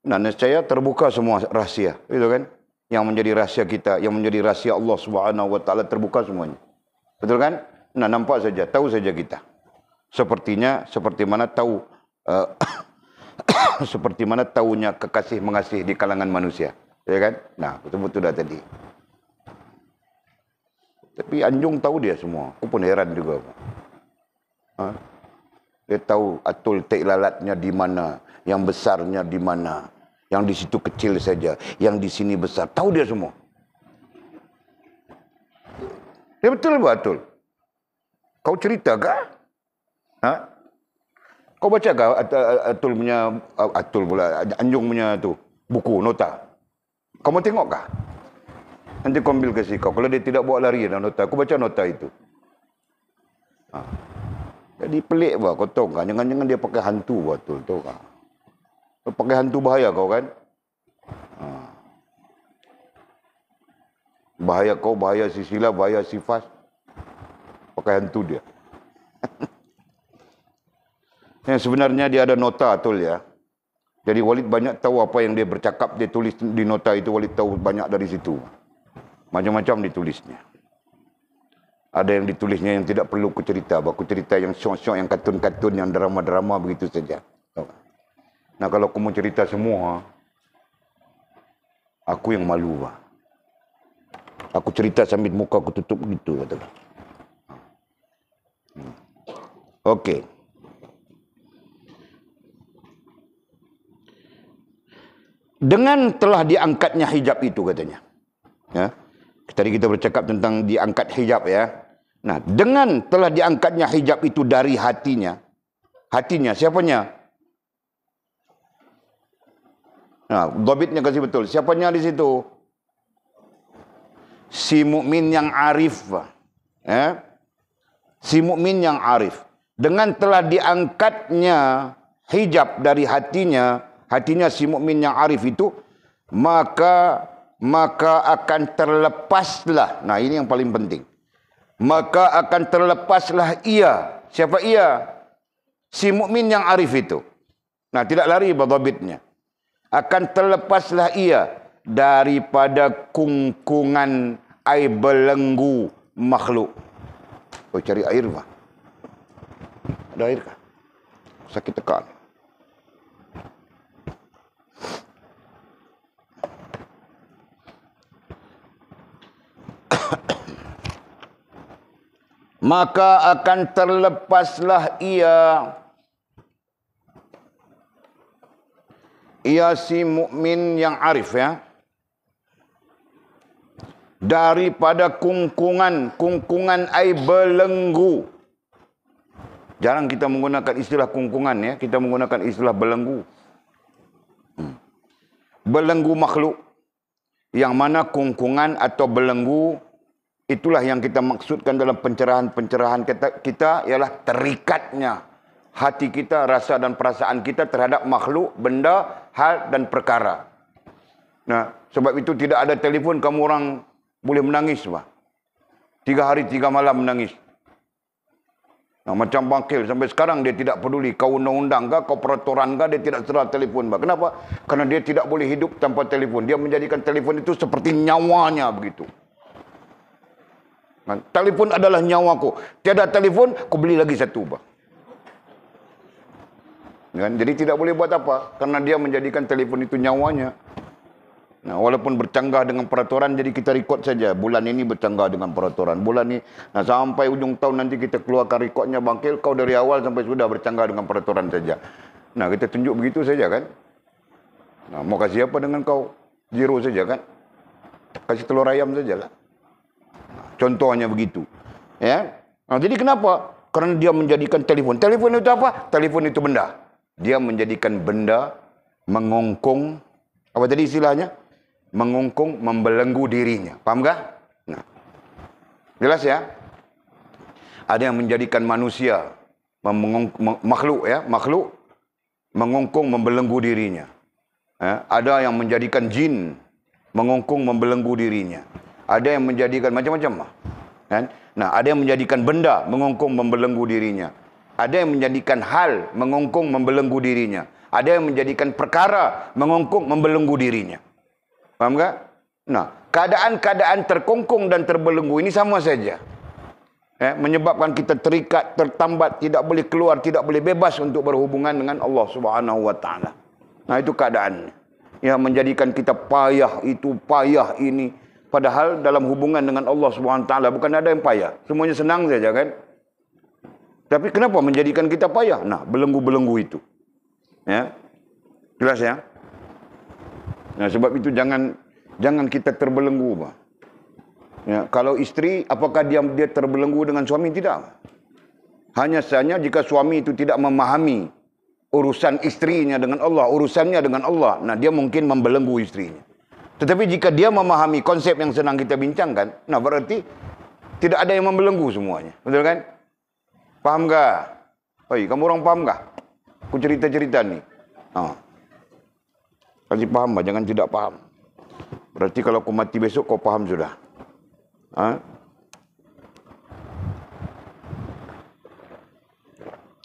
Nah, nescaya terbuka semua rahsia. Betul kan? Yang menjadi rahsia kita, yang menjadi rahsia Allah SWT terbuka semuanya. Betul kan? Nah, nampak saja, tahu saja kita. Seperti mana tahu seperti mana tahunya kekasih mengasihi di kalangan manusia. Ya kan? Nah, betul-betul dah tadi. Tapi Anjung tahu dia semua. Aku pun heran juga. Dia tahu atul tek lalatnya di mana, yang besarnya di mana, yang di situ kecil saja, yang di sini besar. Tahu dia semua. Dia betul. Kau cerita kah? Kau baca kah Atul pula, Anjung punya tu buku nota? Kau mau tengok kah? Nanti kau ambil kasih kau. Kalau dia tidak bawa lari dalam nota, aku baca nota itu. Jadi pelik bah, kau tahu kan? Jangan-jangan dia pakai hantu betul, tahu kan? Pakai hantu bahaya kau kan? Bahaya kau, bahaya si Sila, bahaya si Fas. Pakai hantu dia. Yang sebenarnya dia ada nota Atul ya. Jadi Walid banyak tahu apa yang dia bercakap, dia tulis di nota itu, Walid tahu banyak dari situ. Macam-macam ditulisnya. Ada yang ditulisnya yang tidak perlu ku cerita. Aku cerita yang syok-syok, yang kartun-kartun, yang drama-drama begitu saja. Nah, kalau aku mau cerita semua, aku yang malu. Aku cerita sambil muka aku tutup begitu. Okey. Dengan telah diangkatnya hijab itu katanya. Ya. Tadi kita bercakap tentang diangkat hijab ya. Nah, dengan telah diangkatnya hijab itu dari hatinya. Hatinya siapanya? Nah, dhabitnya kasih betul. Siapanya di situ? Si mukmin yang arif. Ya. Si mukmin yang arif. Dengan telah diangkatnya hijab dari hatinya si mukmin yang arif itu, maka akan terlepaslah. Nah, ini yang paling penting. Maka akan terlepaslah ia. Siapa ia? Si mukmin yang arif itu. Nah, tidak lari dhabitnya. Akan terlepaslah ia daripada kungkungan air belenggu makhluk. Oh, cari air bah. Ada air kah? Sakit tekan. Maka akan terlepaslah ia si mukmin yang arif ya, daripada kungkungan air belenggu. Jarang kita menggunakan istilah kungkungan ya, kita menggunakan istilah belenggu. Belenggu makhluk, yang mana kungkungan atau belenggu Itulah yang kita maksudkan dalam pencerahan-pencerahan kita ialah terikatnya hati kita, rasa dan perasaan kita terhadap makhluk, benda, hal dan perkara. Nah, sebab itu tidak ada telefon kamu orang boleh menangis, bah. 3 hari 3 malam menangis. Nah, macam bangkil sampai sekarang dia tidak peduli kau undang-undang ke, kau peraturan ke, dia tidak serah telefon, bah. Kenapa? Karena dia tidak boleh hidup tanpa telefon. Dia menjadikan telefon itu seperti nyawanya begitu. Nah, telefon adalah nyawaku. Tiada telefon, kau beli lagi satu, bah. Kan? Jadi tidak boleh buat apa. Karena dia menjadikan telefon itu nyawanya. Nah, walaupun bercanggah dengan peraturan, jadi kita rekod saja. Bulan ini bercanggah dengan peraturan. Bulan ini, nah sampai ujung tahun nanti kita keluarkan rekodnya bangkil. Kau dari awal sampai sudah bercanggah dengan peraturan saja. Nah, kita tunjuk begitu saja kan. Nah, mau kasih apa dengan kau? Zero saja kan. Kasih telur ayam sajalah. Contohnya begitu. Ya. Nah, jadi kenapa? Karena dia menjadikan telefon. Telefon itu apa? Telefon itu benda. Dia menjadikan benda mengongkong. Apa tadi istilahnya? Mengongkong, membelenggu dirinya. Faham tak? Nah. Jelas ya? Ada yang menjadikan manusia makhluk ya, makhluk mengongkong, membelenggu dirinya. Ya. Ada yang menjadikan jin mengongkong, membelenggu dirinya. Ada yang menjadikan macam-macam. Kan? Nah, ada yang menjadikan benda mengongkong, membelenggu dirinya. Ada yang menjadikan hal mengongkong, membelenggu dirinya. Ada yang menjadikan perkara mengongkong, membelenggu dirinya. Faham tak? Nah, keadaan-keadaan terkongkong dan terbelenggu ini sama saja. Menyebabkan kita terikat, tertambat, tidak boleh keluar, tidak boleh bebas untuk berhubungan dengan Allah Subhanahu wa taala. Nah, itu keadaannya. Yang menjadikan kita payah itu, payah ini. Padahal dalam hubungan dengan Allah Subhanahu wa taala bukan ada yang payah. Semuanya senang saja kan? Tapi kenapa menjadikan kita payah? Nah, belenggu-belenggu itu. Ya. Jelas ya? Nah, sebab itu jangan kita terbelenggu, bah. Ya, kalau istri, apakah dia terbelenggu dengan suami? Tidak. Hanya saja jika suami itu tidak memahami urusan istrinya dengan Allah, urusannya dengan Allah, nah dia mungkin membelenggu istrinya. Tetapi jika dia memahami konsep yang senang kita bincangkan, nah berarti tidak ada yang membelenggu semuanya. Betul kan? Paham tak? Oi, kamu orang paham tak? Aku cerita-cerita ni. Kasih paham lah, jangan tidak paham. Berarti kalau aku mati besok, kau paham sudah.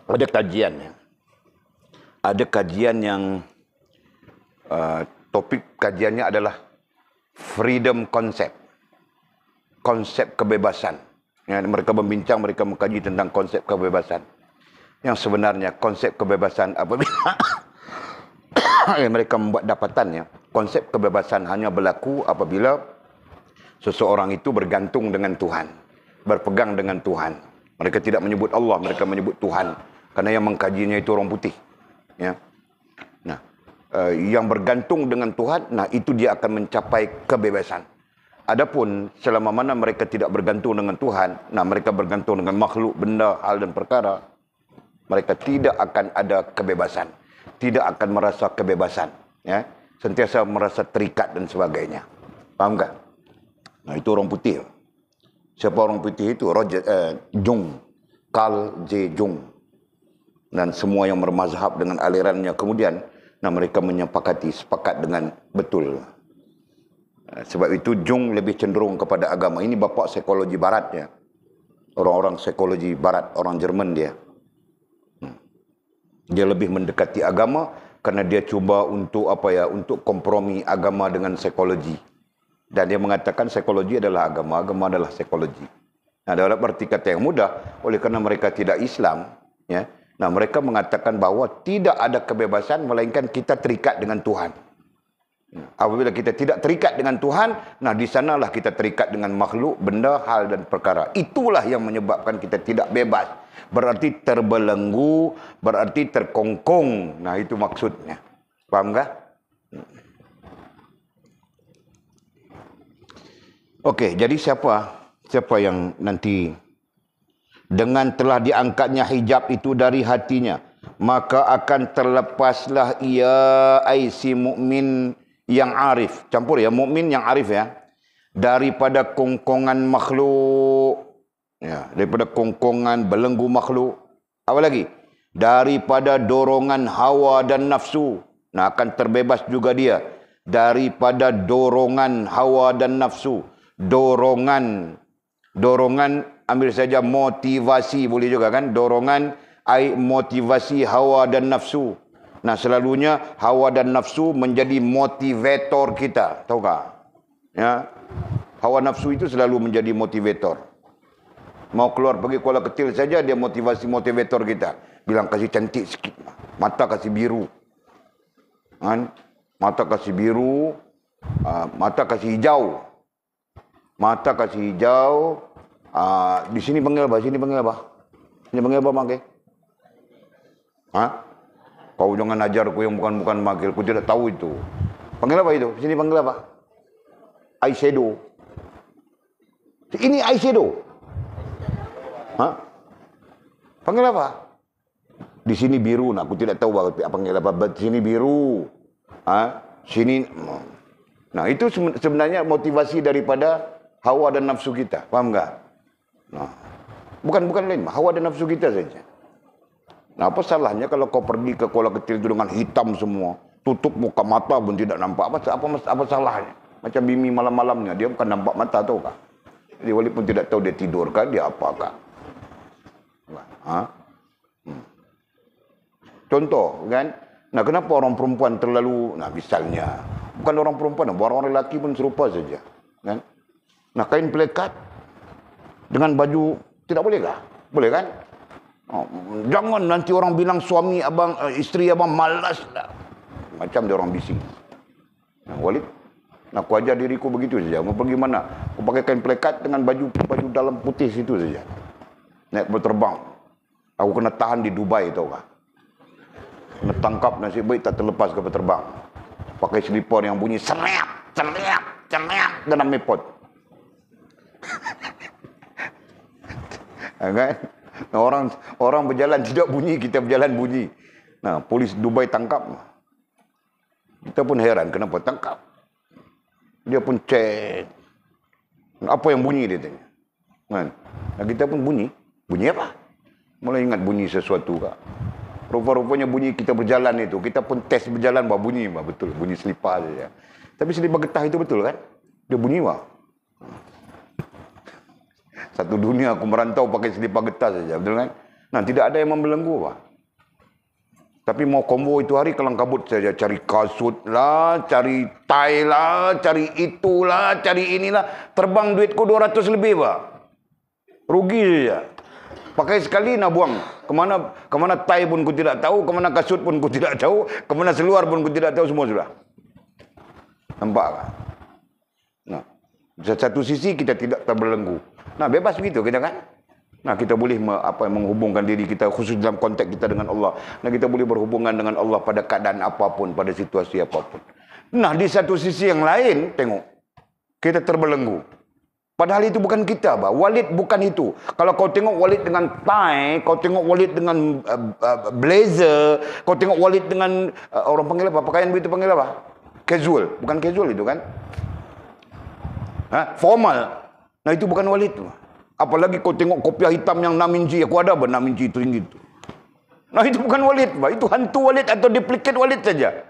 Ada kajian. Ada kajian yang topik kajiannya adalah freedom concept. Konsep kebebasan. Ya, mereka membincang, mereka mengkaji tentang konsep kebebasan. Yang sebenarnya konsep kebebasan apabila mereka membuat dapatannya, konsep kebebasan hanya berlaku apabila seseorang itu bergantung dengan Tuhan, berpegang dengan Tuhan. Mereka tidak menyebut Allah, mereka menyebut Tuhan. Karena yang mengkajinya itu orang putih. Ya. Nah, yang bergantung dengan Tuhan, nah itu dia akan mencapai kebebasan. Adapun selama mana mereka tidak bergantung dengan Tuhan, nah mereka bergantung dengan makhluk, benda, hal dan perkara, mereka tidak akan ada kebebasan, tidak akan merasa kebebasan, ya, sentiasa merasa terikat dan sebagainya. Paham tak? Nah, itu orang putih. Siapa orang putih itu? Jung, Carl J. Jung, dan semua yang bermazhab dengan alirannya kemudian, nah mereka sepakat dengan betul. Sebab itu Jung lebih cenderung kepada agama. Ini bapa psikologi barat ya. Orang-orang psikologi barat, orang Jerman dia. Dia lebih mendekati agama karena dia cuba untuk untuk kompromi agama dengan psikologi. Dan dia mengatakan psikologi adalah agama, agama adalah psikologi. Nah, dalam arti kata yang mudah, oleh karena mereka tidak Islam, ya. Nah, mereka mengatakan bahawa tidak ada kebebasan melainkan kita terikat dengan Tuhan. Apabila kita tidak terikat dengan Tuhan, nah di sanalah kita terikat dengan makhluk, benda, hal dan perkara. Itulah yang menyebabkan kita tidak bebas. Berarti terbelenggu, berarti terkongkong. Nah, itu maksudnya. Paham tak? Okey, jadi siapa yang nanti dengan telah diangkatnya hijab itu dari hatinya, maka akan terlepaslah ia si mukmin yang arif. Campur ya, mukmin yang arif ya. daripada kongkongan makhluk. Ya, daripada kongkongan belenggu makhluk. Apa lagi? Daripada dorongan hawa dan nafsu. Nah, akan terbebas juga dia daripada dorongan hawa dan nafsu. Dorongan ambil saja motivasi, boleh juga kan? Dorongan motivasi hawa dan nafsu. Nah, selalunya hawa dan nafsu menjadi motivator kita, tahu tak? Ya. Hawa nafsu itu selalu menjadi motivator. Mau keluar pergi Kuala Ketil saja dia motivasi motivator kita. Bilang kasih cantik sikit. Mata kasih biru. Kan? Mata kasih biru, mata kasih hijau. Mata kasih hijau. Di sini panggil apa? Sini panggil apa? Sini panggil apa, Mak? Ha? Kau jangan ajar aku yang bukan-bukan makil. Aku tidak tahu itu. Panggil apa itu? Sini panggil apa? Eyeshadow. Ini eyeshadow. Ha? Panggil apa? Di sini biru. Nah, aku tidak tahu panggil apa. Di sini biru. Ha? Sini. Nah, itu sebenarnya motivasi daripada hawa dan nafsu kita. Faham tak? Nah, bukan lain. Hawa dan nafsu kita saja. Nah, apa salahnya kalau kau pergi ke Kuala Ketil itu dengan hitam semua, tutup muka mata pun tidak nampak. Apa salahnya? Macam Bimi malam-malamnya, dia bukan nampak mata, tahu kah? Jadi walaupun tidak tahu dia tidur kah, dia apakah? Ha? Contoh, kan? Nah, kenapa orang perempuan terlalu, nah misalnya, bukan orang perempuan, orang lelaki pun serupa saja, kan? Nah, kain pelekat dengan baju tidak boleh kah? Boleh kan? Oh, jangan nanti orang bilang suami abang, isteri abang malas lah. Macam dia orang bising. Nah, Walid, nak aku ajar diriku begitu saja. Mau pergi mana? Aku pakai kain pelekat dengan baju dalam putih situ saja. Naik berterbang. Aku kena tahan di Dubai, tahu kah? Kena tangkap, nasib baik tak terlepas ke terbang. Pakai selipar yang bunyi serap dalam mepot. Kan? Nah, orang berjalan tidak bunyi, kita berjalan bunyi. Nah, polis Dubai tangkap. Kita pun heran kenapa tangkap. Dia pun cek. Apa yang bunyi dia tanya. Kan? Nah, kita pun bunyi. Bunyi apa? Mulai ingat bunyi sesuatu kak. Rupa-rupanya bunyi kita berjalan itu. Kita pun tes berjalan, bah bunyi, bah betul. Bunyi selipar saja. Tapi selipar getah itu betul kan? Dia bunyi bah. Satu dunia aku merantau pakai selipar getah saja, betul kan? Nah, tidak ada yang membelenggu bah. Tapi mau combo itu hari kelang kabut saja. Cari kasut lah, cari tie lah, cari itulah, cari inilah. Terbang duitku 200 lebih bah. Rugi saja. Pakai sekali nak buang. Kemana tie pun ku tidak tahu, kemana kasut pun ku tidak tahu, kemana seluar pun ku tidak tahu, semua sudah. Nampak kan? Nah, satu sisi kita tidak terbelenggu. Nah, bebas begitu kita kan? Nah, kita boleh menghubungkan diri kita khusus dalam konteks kita dengan Allah. Nah, kita boleh berhubungan dengan Allah pada keadaan apapun, pada situasi apapun. Nah, di satu sisi yang lain, tengok. Kita terbelenggu. Padahal itu bukan kita, bah. Walid bukan itu. Kalau kau tengok Walid dengan tie, kau tengok Walid dengan blazer, kau tengok Walid dengan orang panggil apa? Pakaian begitu panggil apa? Casual. Bukan casual itu kan? Ha? Formal. Nah, itu bukan Walid. Apalagi kau tengok kopiah hitam yang 6 inci. Aku ada 6 inci itu tinggi itu. Nah, itu bukan Walid, bah. Itu hantu Walid atau duplicate Walid saja.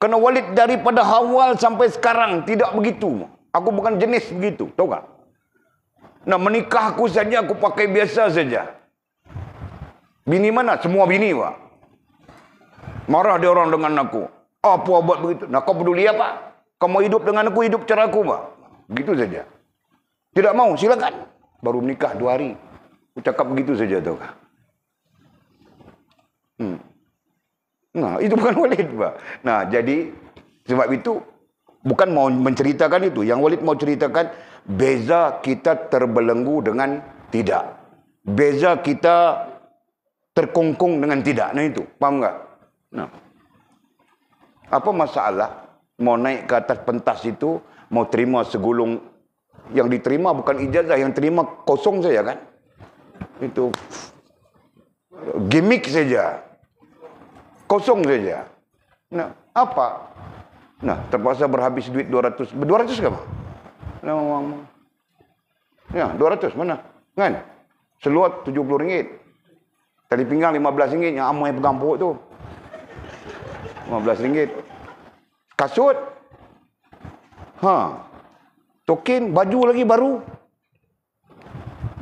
Karena Walid daripada awal sampai sekarang tidak begitu. Aku bukan jenis begitu, tahu tak? Nah, menikah aku saja aku pakai biasa saja. Bini mana? Semua bini, Pak. Marah dia orang dengan aku. Apa buat begitu? Nah, kau peduli apa? Kau mau hidup dengan aku, hidup cara aku, Pak. Begitu saja. Tidak mau, silakan. Baru menikah 2 hari. Aku cakap begitu saja, tahu tak? Nah, itu bukan Walid, Pak. Nah, jadi sebab itu bukan mau menceritakan itu. Yang Walid mau ceritakan, beza kita terbelenggu dengan tidak. Beza kita terkungkung dengan tidak. Nah itu, paham tak? Nah, apa masalah mau naik ke atas pentas itu, mau terima segulung. Yang diterima bukan ijazah, yang terima kosong saja kan? Itu gimmick saja. Kosong saja. Nah, apa? Nah, terpaksa berhabis duit 200. 200 ke apa? Ya, 200 mana? Kan? Seluar RM70. Tali pinggang RM15 yang amai pegang perut tu. RM15. Kasut. Token, baju lagi baru.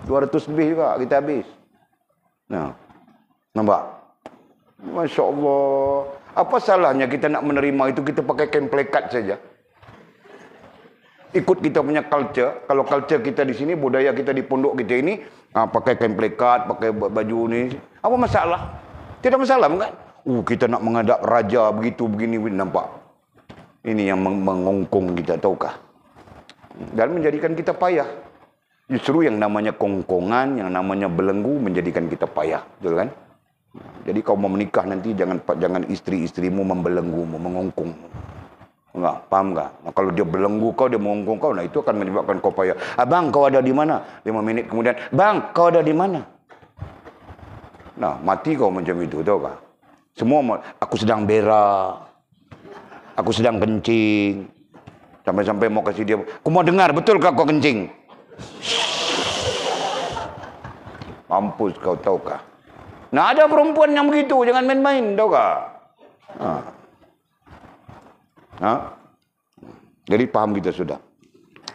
200 lebih juga kita habis. Nah. Nampak? Masya Allah. Apa salahnya kita nak menerima itu, kita pakai kain plekat saja. Ikut kita punya culture. Kalau culture kita di sini, budaya kita di pondok kita ini, pakai kain plekat, pakai baju ni. Apa masalah? Tidak masalah bukan? Kita nak menghadap raja begitu, begini, nampak? Ini yang mengongkong kita, tahukah? Dan menjadikan kita payah. Justru yang namanya kongkongan, yang namanya belenggu menjadikan kita payah, betul kan? Jadi kau mau menikah nanti jangan isteri-isterimu membelenggumu, mengongkongmu. Enggak, paham enggak? Nah, kalau dia belenggu kau, dia mengongkong kau, nah itu akan menyebabkan kau payah. Abang, kau ada di mana? 5 minit kemudian, bang, kau ada di mana? Nah, mati kau macam itu, tahu kah? Semua, aku sedang berak, aku sedang kencing. Sampai-sampai mau kasih dia, aku mau dengar, betul kah kau kencing? Mampus kau, tahu kah? Nah, ada perempuan yang begitu, jangan main-main, tahu kah? Jadi paham kita sudah.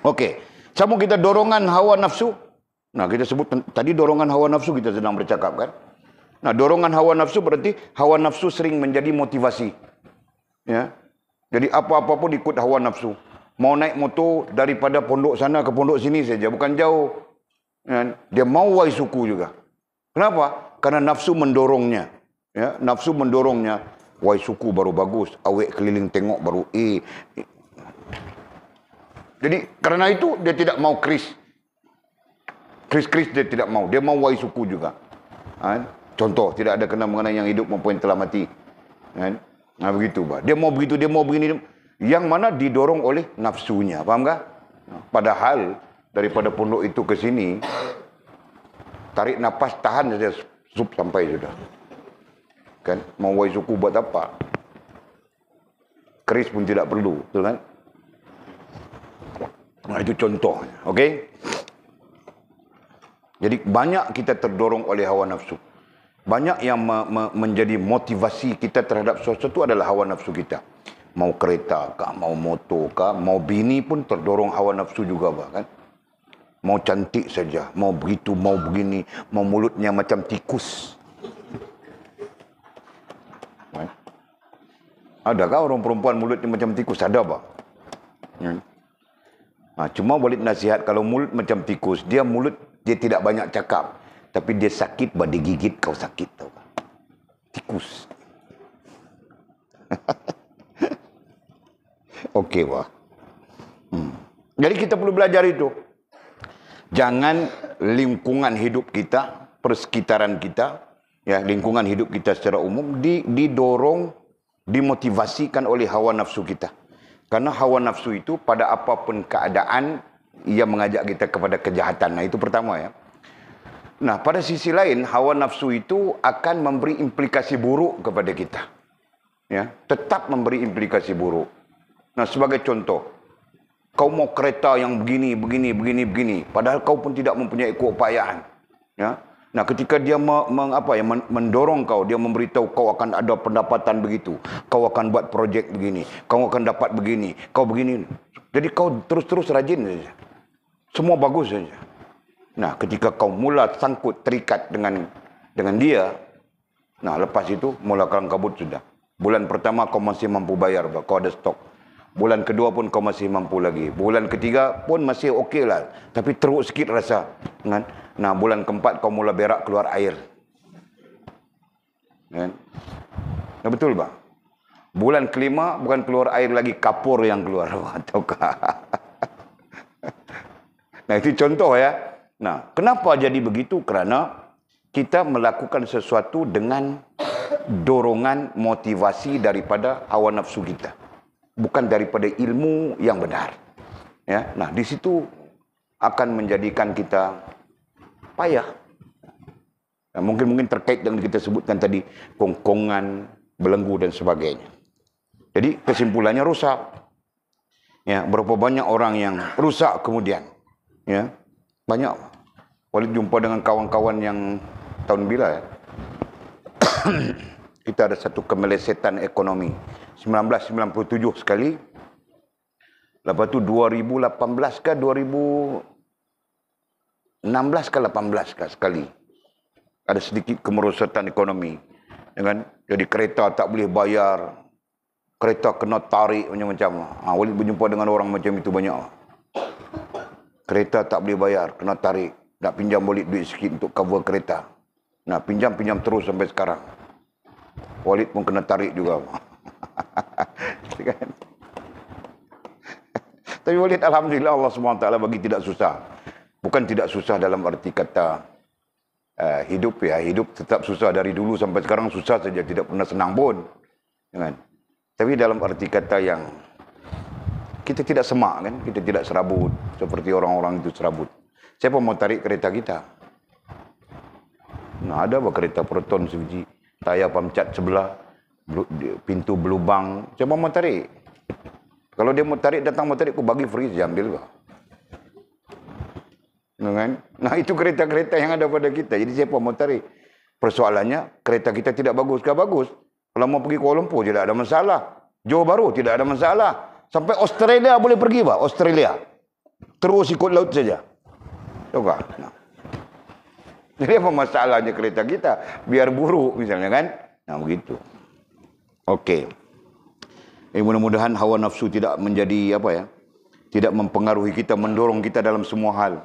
Okey, sama kita dorongan hawa nafsu. Nah, kita sebut tadi dorongan hawa nafsu kita sedang bercakap kan. Nah, dorongan hawa nafsu berarti hawa nafsu sering menjadi motivasi. Ya. Jadi apa-apa pun ikut hawa nafsu. Mau naik motor daripada pondok sana ke pondok sini saja, bukan jauh. Ya. Dia mau wai suku juga. Kenapa? Karena nafsu mendorongnya. Ya, nafsu mendorongnya. Wai suku baru bagus, awek keliling tengok baru Jadi karena itu dia tidak mau kris dia tidak mau. Dia mau wai suku juga. Contoh, tidak ada kena mengenai yang hidup maupun yang telah mati. Nah, begitu, bah. Dia mau begitu, dia mau begini. Yang mana didorong oleh nafsunya. Faham tak? Padahal daripada pondok itu ke sini, tarik nafas, tahan saja, sampai sudah. Kan, mau wai suku buat apa? Keris pun tidak perlu, betul kan? Nah, itu contoh, okey? Jadi banyak kita terdorong oleh hawa nafsu. Banyak yang menjadi motivasi kita terhadap sesuatu adalah hawa nafsu kita. Mau kereta kah, mau motor kah, mau bini pun terdorong hawa nafsu juga, kan? Mau cantik saja, mau begitu, mau begini, mau mulutnya macam tikus. Adakah orang perempuan mulutnya macam tikus? Ada, Pak. Cuma boleh nasihat, kalau mulut macam tikus, dia tidak banyak cakap. Tapi dia sakit, dia gigit kau sakit. Tahu kan? Tikus. Okey, Pak. Jadi kita perlu belajar itu. Jangan lingkungan hidup kita, persekitaran kita, ya, lingkungan hidup kita secara umum didorong, dimotivasikan oleh hawa nafsu kita. Karena hawa nafsu itu pada apapun keadaan ia mengajak kita kepada kejahatan. Nah, itu pertama ya. Nah, pada sisi lain hawa nafsu itu akan memberi implikasi buruk kepada kita. Ya, tetap memberi implikasi buruk. Nah, sebagai contoh, kau mau kereta yang begini, padahal kau pun tidak mempunyai keupayaan. Ya. Nah, ketika dia mendorong kau, dia memberitahu kau akan ada pendapatan begitu, kau akan buat projek begini, kau akan dapat begini, kau begini. Jadi kau terus-terus rajin saja. Semua bagus saja. Nah, ketika kau mula sangkut, terikat dengan dia, nah lepas itu mula kalang kabut sudah. Bulan pertama kau masih mampu bayar, kau ada stok. Bulan kedua pun kau masih mampu lagi. Bulan ketiga pun masih okey lah. Tapi teruk sikit rasa. Kan? Nah, bulan keempat kau mula berak keluar air. Kan? Nah, betul bang? Bulan kelima bukan keluar air lagi, kapur yang keluar. Ataukah? Nah, itu contoh ya. Nah, kenapa jadi begitu? Kerana kita melakukan sesuatu dengan dorongan motivasi daripada hawa nafsu kita. Bukan daripada ilmu yang benar. Ya, nah di situ akan menjadikan kita payah. Nah, mungkin terkait dengan kita sebutkan tadi, kongkongan, belenggu dan sebagainya. Jadi kesimpulannya rusak. Ya, berapa banyak orang yang rusak kemudian. Ya, banyak. Walid jumpa dengan kawan-kawan yang tahun bila ya? Kita ada satu kemelesetan ekonomi. 1997 sekali. Lepas tu 2018 ke 2016 ke 18 ke sekali. Ada sedikit kemerosotan ekonomi. Jadi kereta tak boleh bayar. Kereta kena tarik macam-macam. Walid berjumpa dengan orang macam itu banyak. Kereta tak boleh bayar, kena tarik. Nak pinjam Walid duit sikit untuk cover kereta. Nah, pinjam terus sampai sekarang. Walid pun kena tarik juga. Kan? Tapi Walid, alhamdulillah, Allah SWT bagi tidak susah. Bukan tidak susah dalam arti kata hidup ya. Hidup tetap susah dari dulu sampai sekarang, susah saja. Tidak pernah senang pun. Kan? Tapi dalam arti kata yang kita tidak semak kan, kita tidak serabut seperti orang-orang itu serabut. Siapa mau tarik kereta kita? Nah, ada apa kereta Proton sebiji, tayar pamcat sebelah, pintu berlubang. Siapa mau tarik? Kalau dia mau tarik, datang mau tarik, aku bagi free, saya ambil lah. Kan? Nah, itu kereta-kereta yang ada pada kita. Jadi siapa mau tarik? Persoalannya, kereta kita tidak bagus ke bagus? Kalau mau pergi Kuala Lumpur, tidak ada masalah. Johor Bahru, tidak ada masalah. Sampai Australia boleh pergi, Pak. Australia. Terus ikut laut saja. Coba. Nah. Jadi apa masalahnya kereta kita? Biar buruk misalnya kan? Nah, begitu. Okey. Mudah-mudahan hawa nafsu tidak menjadi apa ya? Tidak mempengaruhi kita, mendorong kita dalam semua hal.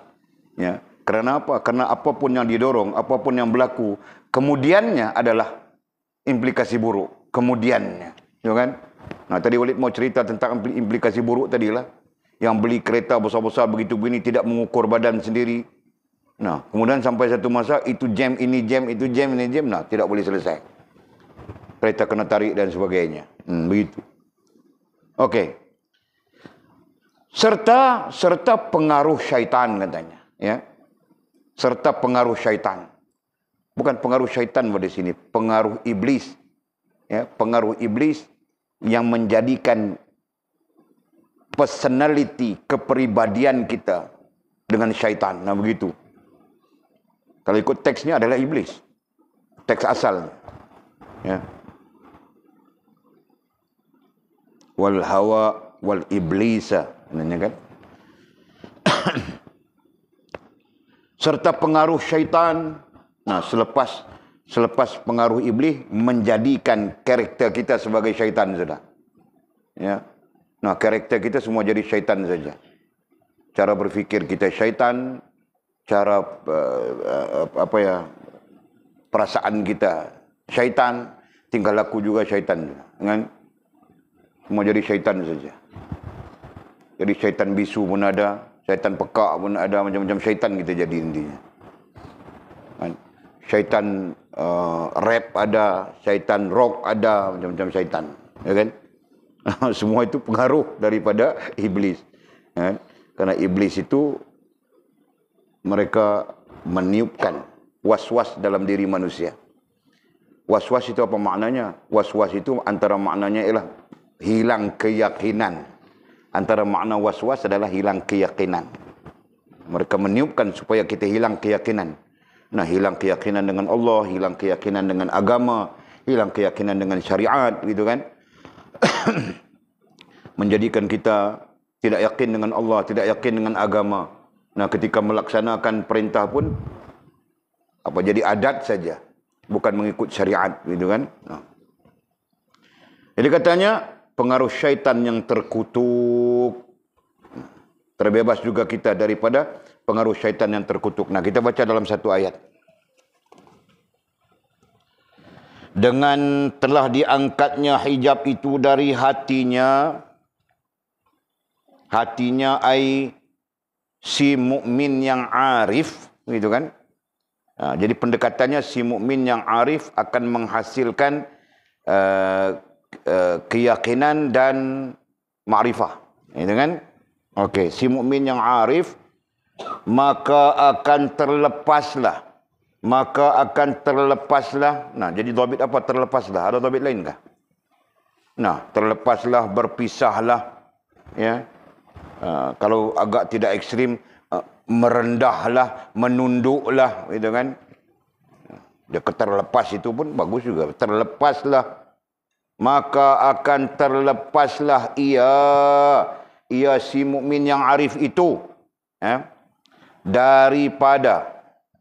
Ya. Kerana apa? Karena apapun yang didorong, apapun yang berlaku, kemudiannya adalah implikasi buruk. Kemudiannya. Ya kan? Nah, tadi Walid mau cerita tentang implikasi buruk tadilah. Yang beli kereta besar-besar begitu begini, tidak mengukur badan sendiri. Nah, kemudian sampai satu masa, itu jam, ini jam, itu jam, ini jam. Nah, tidak boleh selesai. Kereta kena tarik dan sebagainya. Begitu. Okey. Serta pengaruh syaitan katanya. Ya. Serta pengaruh syaitan. Bukan pengaruh syaitan pada sini, pengaruh iblis. Ya, pengaruh iblis yang menjadikan personality, kepribadian kita dengan syaitan. Nah, begitu. Kalau ikut teksnya adalah iblis. Teks asal. Ya. Wal hawa wal iblisa. Namanya kan? Serta pengaruh syaitan. Nah, selepas pengaruh iblis menjadikan karakter kita sebagai syaitan sudah. Ya. Nah, karakter kita semua jadi syaitan saja. Cara berfikir kita syaitan, cara perasaan kita syaitan, tingkah laku juga syaitan, kan? Semua jadi syaitan saja. Jadi syaitan bisu pun ada, syaitan pekak pun ada, macam-macam syaitan kita jadi intinya. Kan? Syaitan rap ada, syaitan rock ada, macam-macam syaitan, ya kan? Semua itu pengaruh daripada iblis. Ya? Karena iblis itu mereka meniupkan was-was dalam diri manusia. Was-was itu apa maknanya? Was-was itu antara maknanya ialah hilang keyakinan. Antara makna was-was adalah hilang keyakinan. Mereka meniupkan supaya kita hilang keyakinan. Nah, hilang keyakinan dengan Allah, hilang keyakinan dengan agama, hilang keyakinan dengan syariat, gitu kan? Menjadikan kita tidak yakin dengan Allah, tidak yakin dengan agama. Nah, ketika melaksanakan perintah pun jadi adat saja, bukan mengikut syariat, gitu kan? Nah. Jadi katanya pengaruh syaitan yang terkutuk. Terbebas juga kita daripada pengaruh syaitan yang terkutuk. Nah, kita baca dalam satu ayat. Dengan telah diangkatnya hijab itu dari hatinya. Hatinya ai si mukmin yang arif, gitu kan? Nah, jadi pendekatannya si mukmin yang arif akan menghasilkan keyakinan dan ma'rifah, gitu kan? Okey, si mukmin yang arif maka akan terlepaslah. Nah, jadi dhabit apa terlepaslah? Ada dhabit lain kah? Nah, terlepaslah, berpisahlah, ya. Kalau agak tidak ekstrim, merendahlah, menunduklah, gitu kan. Dia terlepas itu pun bagus juga. Terlepaslah, maka akan terlepaslah ia si mukmin yang arif itu,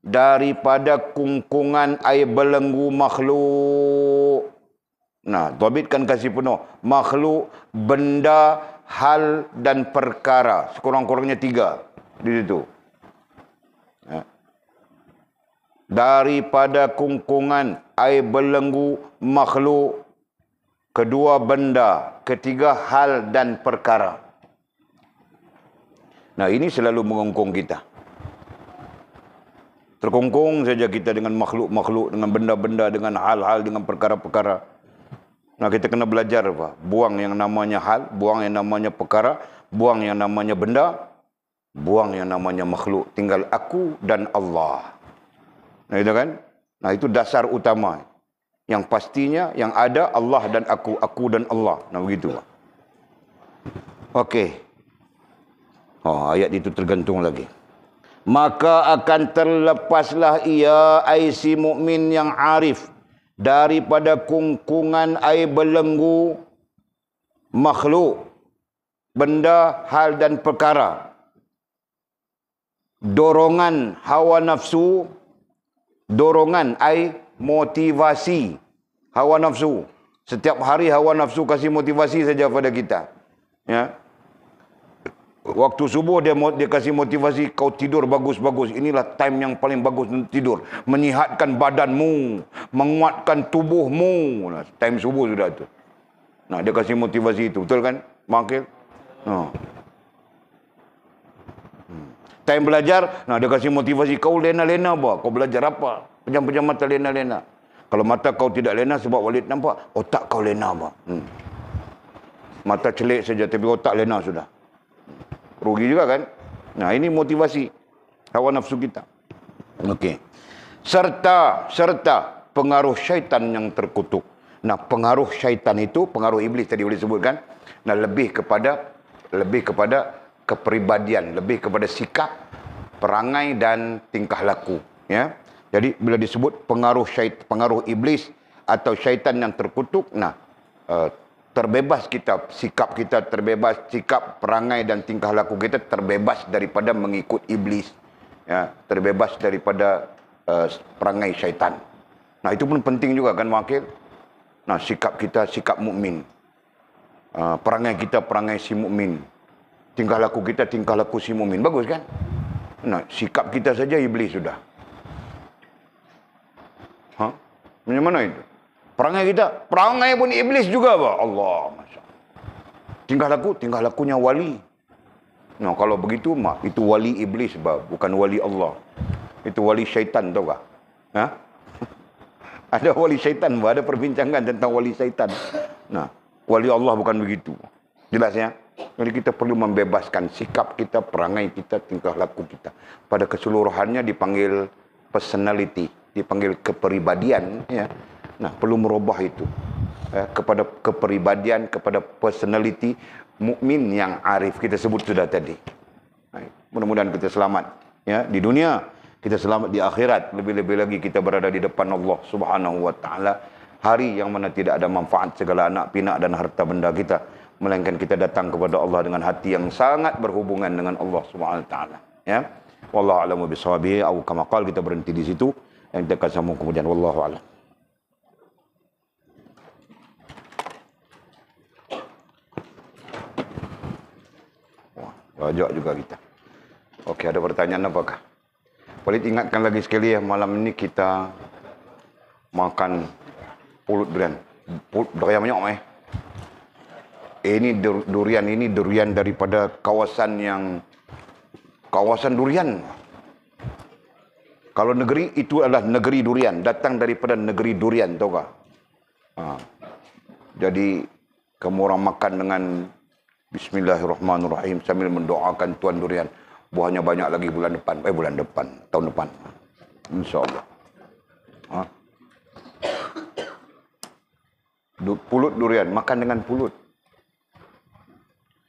daripada kungkungan air belenggu makhluk. Nah, dhabitkan kasih penuh. Makhluk, benda, hal dan perkara. Sekurang-kurangnya 3 di situ. Daripada kungkungan air belenggu makhluk, kedua benda, ketiga hal dan perkara. Nah, ini selalu mengungkung kita. Terkungkung saja kita dengan makhluk-makhluk, dengan benda-benda, dengan hal-hal, dengan perkara-perkara. Nah, kita kena belajar apa? Buang yang namanya hal, buang yang namanya perkara, buang yang namanya benda, buang yang namanya makhluk. Tinggal aku dan Allah. Nah, itu kan? Nah, itu dasar utama. Yang pastinya yang ada Allah dan aku dan Allah. Nah, begitu. Okey. Ayat itu tergantung lagi. Maka akan terlepaslah ia ai si mukmin yang arif daripada kungkungan air belenggu makhluk, benda, hal dan perkara. Dorongan hawa nafsu, dorongan ai motivasi hawa nafsu. Setiap hari hawa nafsu kasih motivasi saja pada kita. Ya. Waktu subuh dia kasih motivasi, kau tidur bagus-bagus. Inilah time yang paling bagus untuk tidur. Menyihatkan badanmu, menguatkan tubuhmu. Nah, time subuh sudah tu. Nah, dia kasih motivasi itu. Betul kan, Makil? Time belajar, nah dia kasih motivasi. Kau lena-lena apa? Kau belajar apa? Pejam-pejam mata lena-lena. Kalau mata kau tidak lena sebab Walid nampak, otak kau lena apa? Mata celik saja tapi otak lena sudah. Rugi juga kan? Nah, ini motivasi hawa nafsu kita. Okey. Serta pengaruh syaitan yang terkutuk. Nah, pengaruh syaitan itu, pengaruh iblis tadi boleh sebutkan. Nah, lebih kepada kepribadian, lebih kepada sikap, perangai dan tingkah laku, ya. Jadi bila disebut pengaruh iblis atau syaitan yang terkutuk, nah, terbebas kita, sikap kita terbebas, sikap, perangai dan tingkah laku kita terbebas daripada mengikut iblis, ya, terbebas daripada perangai syaitan. Nah, itu pun penting juga kan, Wakil. Nah, sikap kita sikap mukmin, perangai kita perangai si mukmin, tingkah laku kita tingkah laku si mukmin, bagus kan? Nah, sikap kita saja iblis sudah. Macam mana itu? Perangai kita, perangai pun iblis juga, Pak. Allah, Masya Allah. Tingkah lakunya wali. Nah, kalau begitu, itu wali iblis, Pak. Bukan wali Allah. Itu wali syaitan, tahu tak? Ada wali syaitan, Pak. Ada perbincangan tentang wali syaitan. Nah, wali Allah bukan begitu. Jelas ya? Jadi kita perlu membebaskan sikap kita, perangai kita, tingkah laku kita. Pada keseluruhannya dipanggil personality, dipanggil kepribadian, ya. Nah, perlu merubah itu kepada kepribadian, kepada personality mukmin yang arif. Kita sebut sudah tadi. Mudah-mudahan kita selamat, ya, di dunia, kita selamat di akhirat. Lebih-lebih lagi kita berada di depan Allah Subhanahu wa taala, hari yang mana tidak ada manfaat segala anak pinak dan harta benda kita, melainkan kita datang kepada Allah dengan hati yang sangat berhubungan dengan Allah Subhanahu wa taala, ya. Wallahu a'lamu bishawabi. Atau kama qala, kita berhenti di situ. Yang kita akan sambung kemudian. Wallahu a'lam. Banyak juga kita. Okey, ada pertanyaan apakah? Boleh ingatkan lagi sekali ya, malam ini kita makan pulut durian. Durian banyak ini durian, ini durian daripada kawasan durian. Kalau negeri itu adalah negeri durian, datang daripada negeri durian, tahu tak? Jadi kamu orang makan dengan Bismillahirrahmanirrahim sambil mendoakan Tuan Durian. Buahnya banyak lagi bulan depan, tahun depan. InsyaAllah. Pulut durian, makan dengan pulut.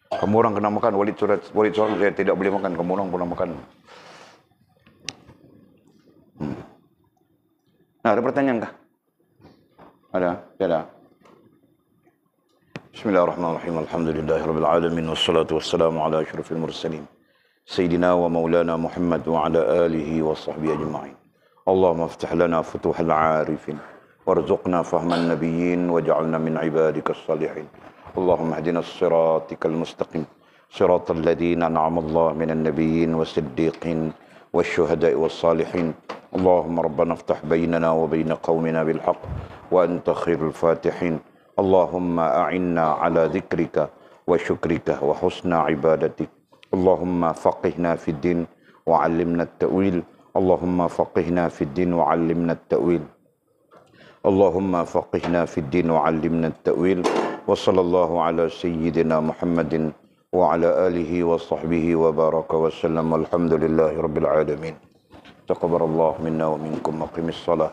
Kamu orang kena makan, Walid seorang saya tidak boleh makan, kamu orang pernah makan. Nah, ada pertanyaan kah? Ada? Tidak? Bismillahirrahmanirrahim. Alhamdulillahirabbil alamin wassalatu wassalamu ala asyrafil mursalin sayyidina wa maulana Muhammad wa ala alihi wa sahbihi ajma'in. Allahumma iftah lana futuhal 'arifin warzuqna fahman nabiyyin waj'alna min ibadikas salihin. Allahumma ihdina as-siratikal mustaqim siratal ladzina an'ama Allah minan nabiyyin was-siddiqin wasyuhada'i was-salihin. Allahumma rabbana iftah bainana wa bain qaumina bil haqq wa anta khairul fatihin. Allahumma a'inna ala dhikrika wa syukrika wa husna ibadatik. Allahumma faqihna fid din wa 'allimna at-ta'wil. Allahumma faqihna fid din wa 'allimna at-ta'wil. Allahumma faqihna fid din wa 'allimna at-ta'wil. Wa sallallahu ala sayyidina Muhammadin wa ala alihi wa sahbihi wa baraka wa sallam. Alhamdulillahi rabbil alamin. Taqabbalallahu minna wa minkum. Aqimis salah.